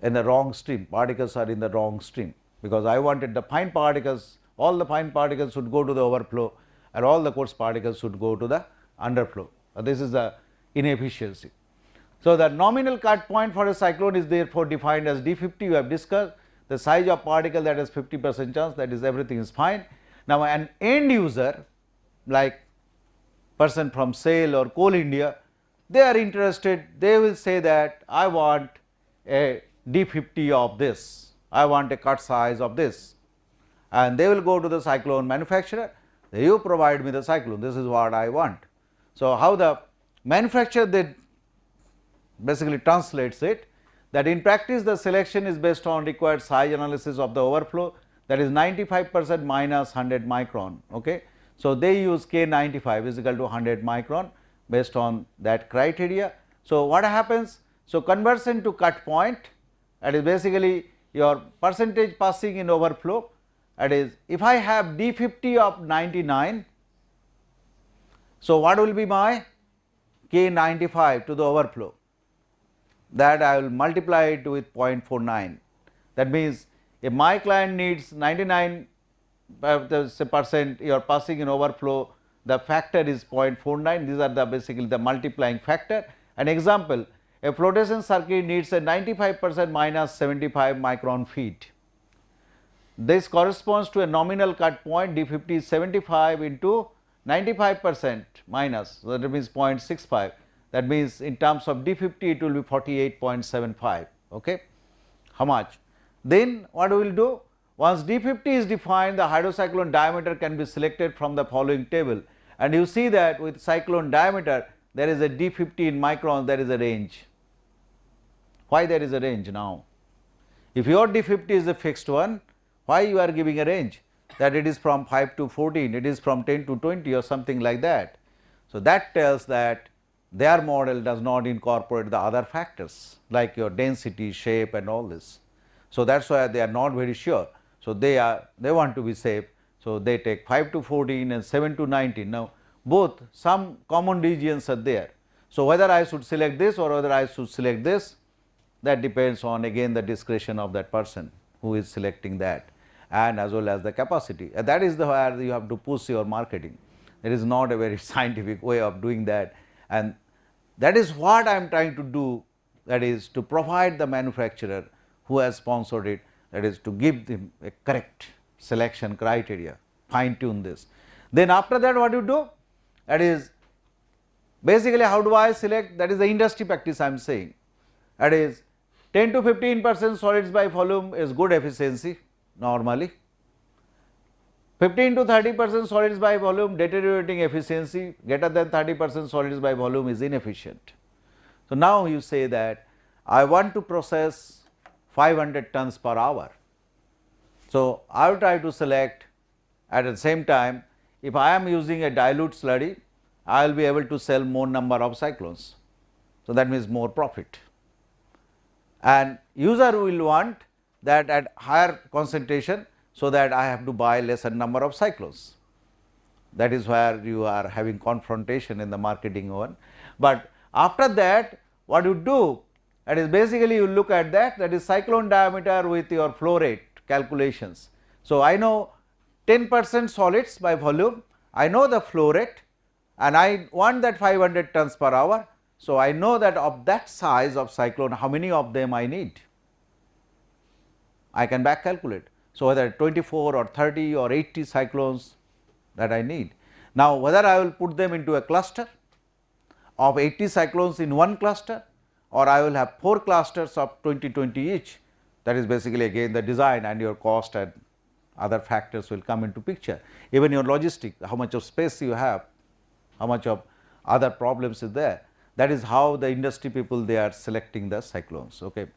in the wrong stream, particles are in the wrong stream. because I wanted the fine particles, all the fine particles should go to the overflow and all the coarse particles should go to the underflow. This is the inefficiency. So, the nominal cut point for a cyclone is therefore defined as d50, you have discussed the size of particle, that is 50% chance, that is everything is fine. Now, an end user like person from SAIL or Coal India, they are interested, they will say that I want a d50 of this, I want a cut size of this, and they will go to the cyclone manufacturer, you provide me the cyclone, this is what I want. So, how the manufacturer they basically translates it, that in practice the selection is based on required size analysis of the overflow, that is 95% minus 100 micron. Okay. So, they use K 95 is equal to 100 micron based on that criteria. So, what happens? So, conversion to cut point, that is basically your percentage passing in overflow, that is if I have D50 of 99, so what will be my K 95 to the overflow? That I will multiply it with 0.49. That means, if my client needs 99% you are passing in overflow, the factor is 0.49, these are the basically the multiplying factor. An example, a flotation circuit needs a 95% minus 75 micron feet. This corresponds to a nominal cut point, D50 is 75 into 95% minus, so that means 0.65. That means, in terms of D50 it will be 48.75. Okay. How much? Then what we will do? Once D50 is defined, the hydrocyclone diameter can be selected from the following table, and you see that with cyclone diameter there is a D50 in microns, there is a range. Why there is a range now? If your D50 is a fixed one, why you are giving a range? That it is from 5 to 14, it is from 10 to 20 or something like that. So, that tells that their model does not incorporate the other factors like your density, shape and all this. So, that is why they are not very sure. So, they want to be safe. So, they take 5 to 14 and 7 to 19. Now, both some common regions are there. So, whether I should select this or whether I should select this, that depends on again the discretion of that person who is selecting that, and as well as the capacity. And that is the where you have to push your marketing. It is not a very scientific way of doing that, and that is what I am trying to do, that is to provide the manufacturer who has sponsored it, that is to give them a correct selection criteria, fine tune this. Then after that what you do? That is basically how do I select? That is the industry practice I am saying. That is 10 to 15% solids by volume is good efficiency normally. 15 to 30% solids by volume deteriorating efficiency, greater than 30% solids by volume is inefficient. So, now you say that I want to process 500 tons per hour. So, I will try to select at the same time, if I am using a dilute slurry, I will be able to sell more number of cyclones. So, that means more profit, and user will want that at higher concentration, so that I have to buy lesser number of cyclones. That is where you are having confrontation in the marketing one. But after that what you do, that is basically you look at that is cyclone diameter with your flow rate calculations. So, I know 10% solids by volume, I know the flow rate and I want that 500 tons per hour. So, I know that of that size of cyclone how many of them I need, I can back calculate. So, whether 24 or 30 or 80 cyclones that I need. Now, whether I will put them into a cluster of 80 cyclones in one cluster, or I will have 4 clusters of 20 each, that is basically again the design and your cost and other factors will come into picture. Even your logistic, how much of space you have, how much of other problems is there. That is how the industry people they are selecting the cyclones. Okay.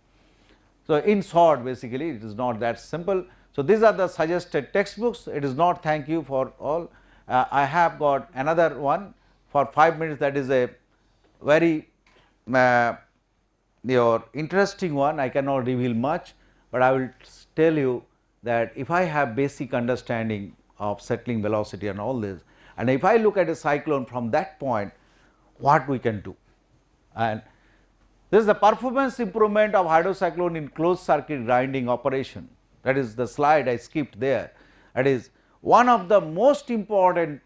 So, in short basically it is not that simple. So, these are the suggested textbooks, it is not thank you for all. I have got another one for 5 minutes, that is a very your interesting one, I cannot reveal much, but I will tell you that if I have basic understanding of settling velocity and all this, and if I look at a cyclone from that point, what we can do. And this is the performance improvement of hydrocyclone in closed circuit grinding operation. That is the slide I skipped there. That is one of the most important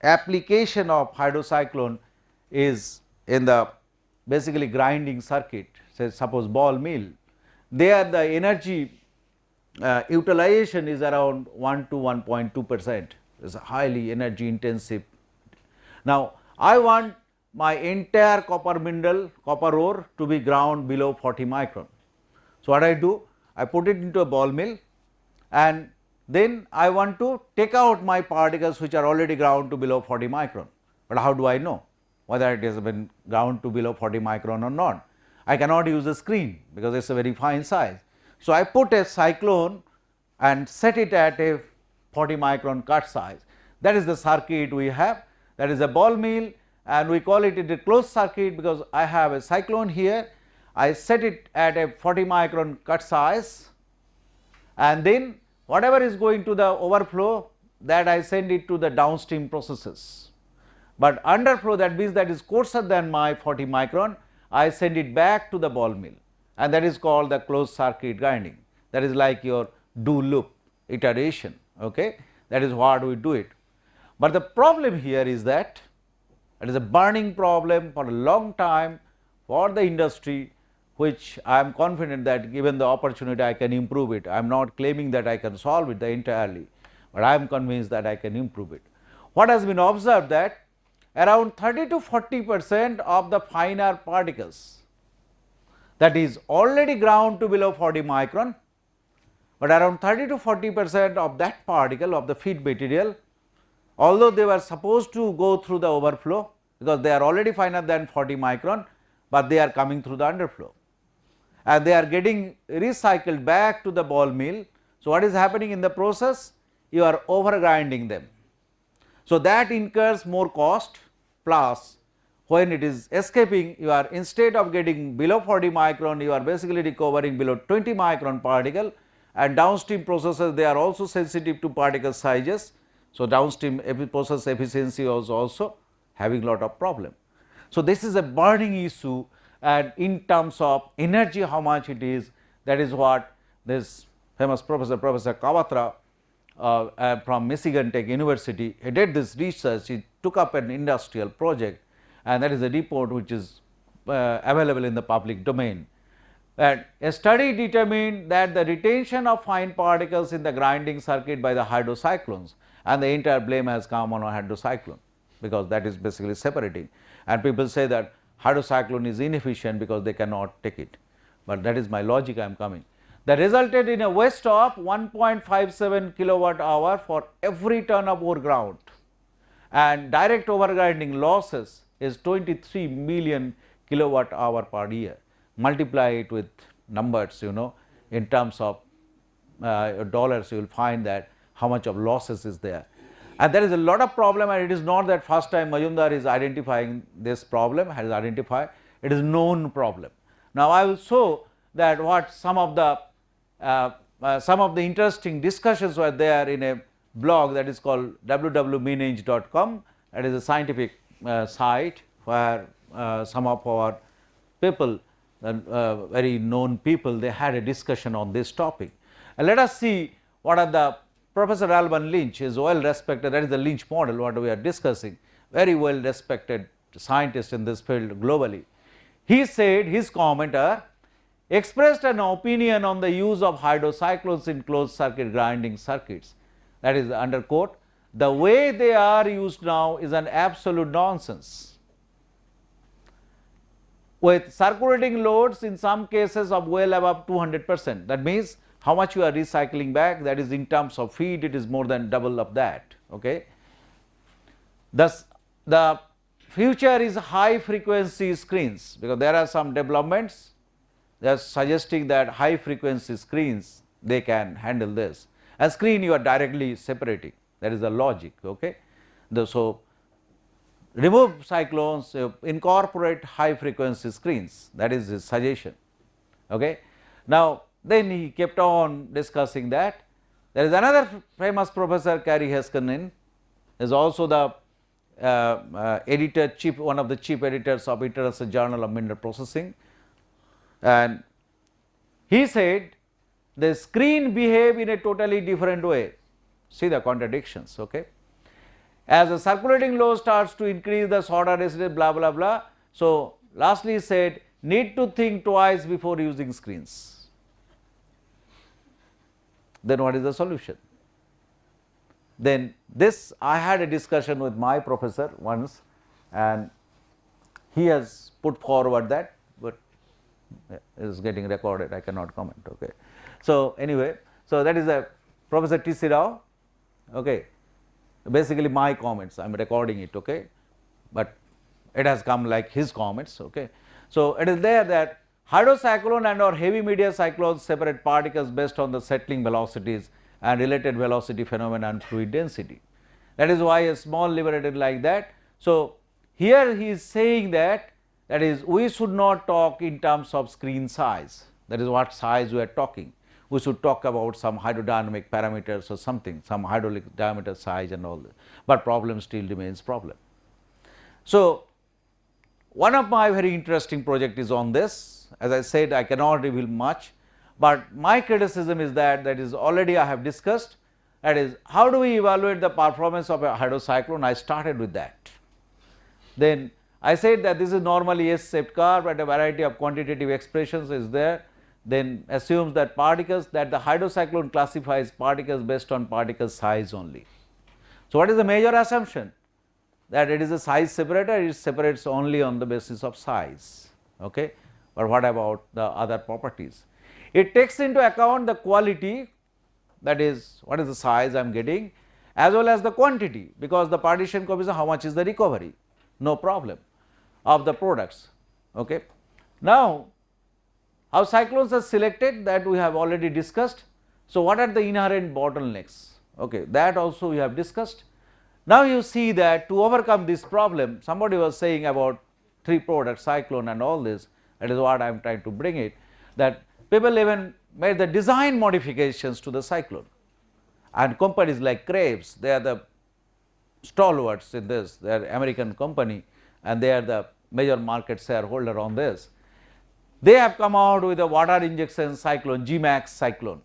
application of hydrocyclone is in the basically grinding circuit, say suppose ball mill. There the energy utilization is around 1 to 1.2%. It is highly energy intensive. Now, I want my entire copper mineral, copper ore to be ground below 40 micron. So, what I do? I put it into a ball mill, and then I want to take out my particles which are already ground to below 40 micron. But how do I know whether it has been ground to below 40 micron or not? I cannot use a screen because it is a very fine size. So, I put a cyclone and set it at a 40 micron cut size. That is the circuit we have. That is a ball mill, and we call it a closed circuit because I have a cyclone here. I set it at a 40 micron cut size, and then whatever is going to the overflow, that I send it to the downstream processes. But underflow, that means that is coarser than my 40 micron, I send it back to the ball mill, and that is called the closed circuit grinding. That is like your do loop iteration. Okay? That is what we do it. But the problem here is that it is a burning problem for a long time for the industry, which I am confident that given the opportunity I can improve it. I am not claiming that I can solve it entirely, but I am convinced that I can improve it. What has been observed that around 30 to 40% of the finer particles, that is already ground to below 40 micron, but around 30 to 40% of that particle of the feed material, although they were supposed to go through the overflow because they are already finer than 40 micron, but they are coming through the underflow, and they are getting recycled back to the ball mill. So, what is happening in the process? You are over grinding them. So, that incurs more cost, plus when it is escaping, you are instead of getting below 40 micron, you are basically recovering below 20 micron particle, and downstream processes, they are also sensitive to particle sizes. So, downstream process efficiency is also having lot of problem. So, this is a burning issue, and in terms of energy how much it is, that is what this famous Professor Kawatra from Michigan Tech University, he did this research. He took up an industrial project, and that is a report which is available in the public domain. And a study determined that the retention of fine particles in the grinding circuit by the hydrocyclones, and the entire blame has come on a hydrocyclone because that is basically separating, and people say that hydrocyclone is inefficient because they cannot take it, but that is my logic I am coming. That resulted in a waste of 1.57 kilowatt hour for every ton of ore ground, and direct overgrinding losses is 23 million kilowatt hour per year. Multiply it with numbers, in terms of dollars, you will find that how much of losses is there. And there is a lot of problem, and it is not that first time Majumdar is identifying this problem, has identified, it is known problem. Now, I will show that what some of the interesting discussions were there in a blog that is called www.meanage.com. That is a scientific site where some of our people, very known people, they had a discussion on this topic. And let us see what are the Professor Alban Lynch is well respected, that is the Lynch model what we are discussing, very well respected scientist in this field globally. He said, his commenter expressed an opinion on the use of hydrocyclones in closed circuit grinding circuits, that is under quote, the way they are used now is an absolute nonsense, with circulating loads in some cases of well above 200%. That means how much you are recycling back, that is in terms of feed, it is more than double of that. Okay. Thus, the future is high frequency screens, because there are some developments they are suggesting that high frequency screens, they can handle this. A screen you are directly separating, that is the logic. Okay. So, remove cyclones, incorporate high frequency screens, that is his suggestion. Okay. Now, then he kept on discussing that. There is another famous professor, Kari Heiskanen, is also the editor, one of the chief editors of International Journal of Mineral Processing, and he said the screen behave in a totally different way. See the contradictions. Okay. As the circulating load starts to increase, the solder resistance, blah blah blah. So, lastly said, need to think twice before using screens. Then what is the solution? Then this, I had a discussion with my professor once, and he has put forward that, but it is getting recorded, I cannot comment. Okay. So, anyway, so that is a Professor T. C. Rao. Okay. Basically my comments, I am recording it, okay, but it has come like his comments. Okay. So, it is there that hydrocyclone and or heavy media cyclones separate particles based on the settling velocities and related velocity phenomena and fluid density. That is why a small liberated like that. So, here he is saying that is we should not talk in terms of screen size, that is what size we are talking. We should talk about some hydrodynamic parameters or something, some hydraulic diameter size and all that, but problem still remains problem. So, one of my very interesting project is on this. As I said, I cannot reveal much, but my criticism is that is already I have discussed, that is how do we evaluate the performance of a hydrocyclone. I started with that. Then I said that this is normally S-shaped curve and a variety of quantitative expressions is there. Then assumes that particles, that the hydrocyclone classifies particles based on particle size only. So, what is the major assumption? That it is a size separator, it separates only on the basis of size. Okay. But what about the other properties? It takes into account the quality, that is what is the size I am getting, as well as the quantity, because the partition coefficient, how much is the recovery, no problem, of the products. Okay. Now, how cyclones are selected, that we have already discussed. So, what are the inherent bottlenecks? Okay, that also we have discussed. Now, you see that to overcome this problem, somebody was saying about 3 products, cyclone and all this, that is what I am trying to bring it, that people even made the design modifications to the cyclone, and companies like Krebs, they are the stalwarts in this, they are American company and they are the major market shareholder on this. They have come out with a water injection cyclone, Gmax cyclone.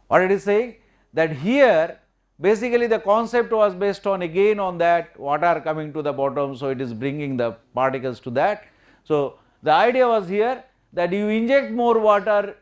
What it is saying? That here basically the concept was based on again on that water coming to the bottom. So, it is bringing the particles to that. So, the idea was here that you inject more water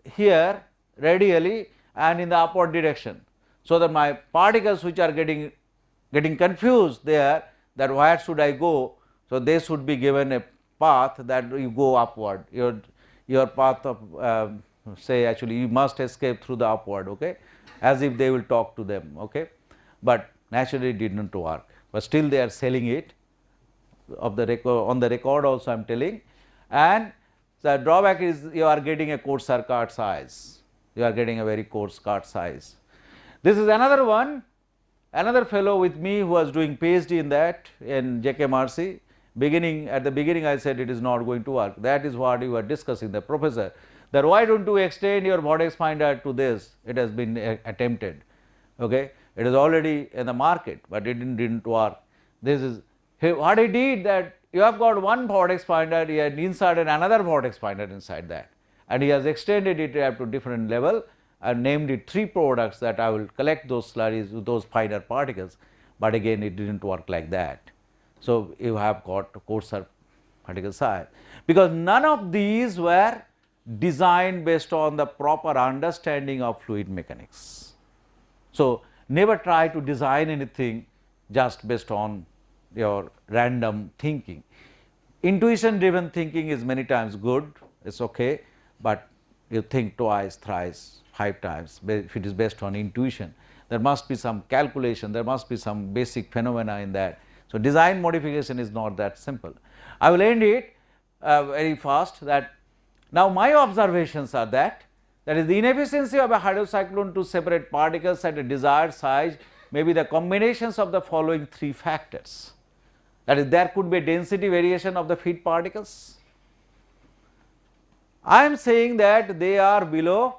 here radially and in the upward direction. So, that my particles which are getting confused there, that where should I go. So, they should be given a path that you go upward, your path of say actually you must escape through the upward, okay, as if they will talk to them, okay, but naturally it did not work, but still they are selling it of the record, on the record also I am telling, and the drawback is you are getting a coarser cut size, you are getting a very coarse cut size. This is another one, another fellow with me who was doing PhD in that in JK Marcy. At the beginning I said it is not going to work. That is what you were discussing, the professor, that why don't you extend your vortex finder to this? It has been attempted, okay. It is already in the market, but it didn't work. This is what he did, that you have got one vortex finder, he had inserted another vortex finder inside that, and he has extended it up to different level and named it 3 products that I will collect those slurries with those finer particles, but again it didn't work like that. So, you have got coarser particle size, because none of these were designed based on the proper understanding of fluid mechanics. So, never try to design anything just based on your random thinking. Intuition driven thinking is many times good, it is okay, but you think twice, thrice, 5 times if it is based on intuition. There must be some calculation, there must be some basic phenomena in that. So, design modification is not that simple. I will end it very fast, that now my observations are that is the inefficiency of a hydrocyclone to separate particles at a desired size may be the combinations of the following 3 factors. That is, there could be a density variation of the feed particles. I am saying that they are below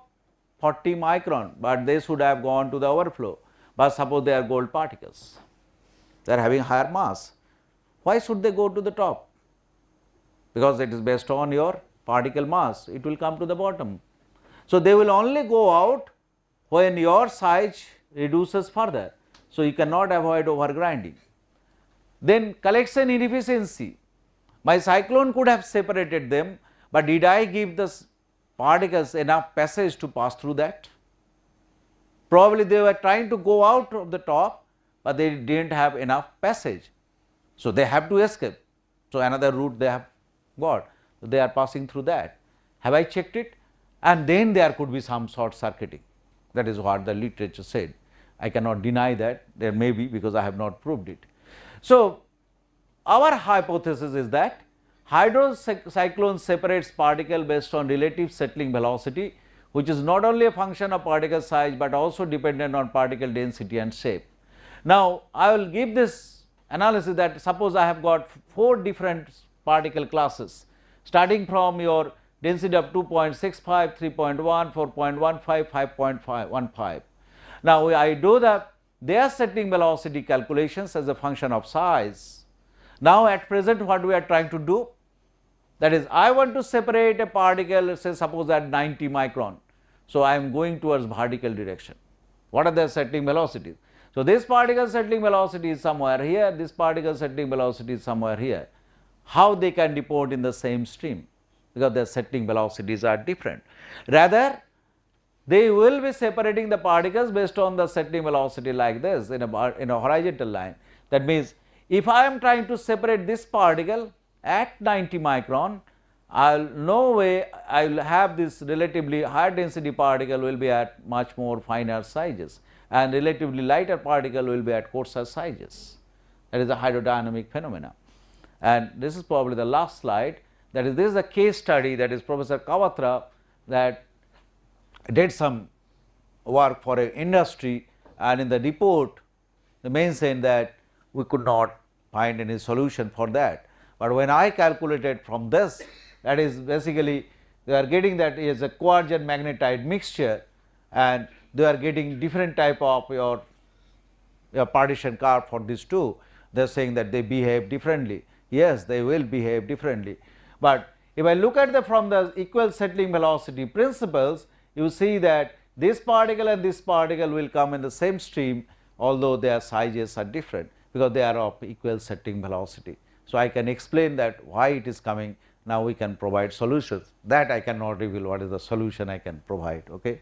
40 micron, but they should have gone to the overflow, but suppose they are gold particles, they are having higher mass. Why should they go to the top? Because it is based on your particle mass, it will come to the bottom. So, they will only go out when your size reduces further. So, you cannot avoid overgrinding. Then collection inefficiency, my cyclone could have separated them, but did I give the particles enough passage to pass through that? Probably they were trying to go out of the top, but they did not have enough passage. So, they have to escape. So, another route they have got, so they are passing through that. Have I checked it? And then there could be some short circuiting. That is what the literature said. I cannot deny that, there may be, because I have not proved it. So, our hypothesis is that hydrocyclone separates particle based on relative settling velocity, which is not only a function of particle size, but also dependent on particle density and shape. Now, I will give this analysis that suppose I have got 4 different particle classes, starting from your density of 2.65, 3.1, 4.15, 5.15. Now, I do their settling velocity calculations as a function of size. Now, at present what we are trying to do, that is, I want to separate a particle, say suppose at 90 micron. So, I am going towards vertical direction. What are their settling velocities? So, this particle settling velocity is somewhere here, this particle settling velocity is somewhere here. How they can report in the same stream? Because their settling velocities are different. Rather, they will be separating the particles based on the settling velocity like this in a horizontal line. That means, if I am trying to separate this particle at 90 micron, no way I will have this relatively higher density particle will be at much more finer sizes, and relatively lighter particle will be at coarser sizes. That is a hydrodynamic phenomena. And this is probably the last slide. That is, this is a case study, that is Professor Kawatra that did some work for an industry, and in the report they mentioned that we could not find any solution for that. But when I calculated from this, that is basically they are getting that is a quartz and magnetite mixture, and they are getting different type of your partition curve for these two. They are saying that they behave differently. Yes, they will behave differently. But if I look at from the equal settling velocity principles, you see that this particle and this particle will come in the same stream, although their sizes are different, because they are of equal settling velocity. So, I can explain that why it is coming. Now, we can provide solutions. That I cannot reveal what is the solution I can provide. Okay?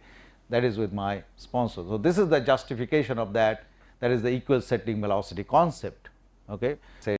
That is with my sponsor. So, this is the justification of that, that is the equal settling velocity concept. Okay?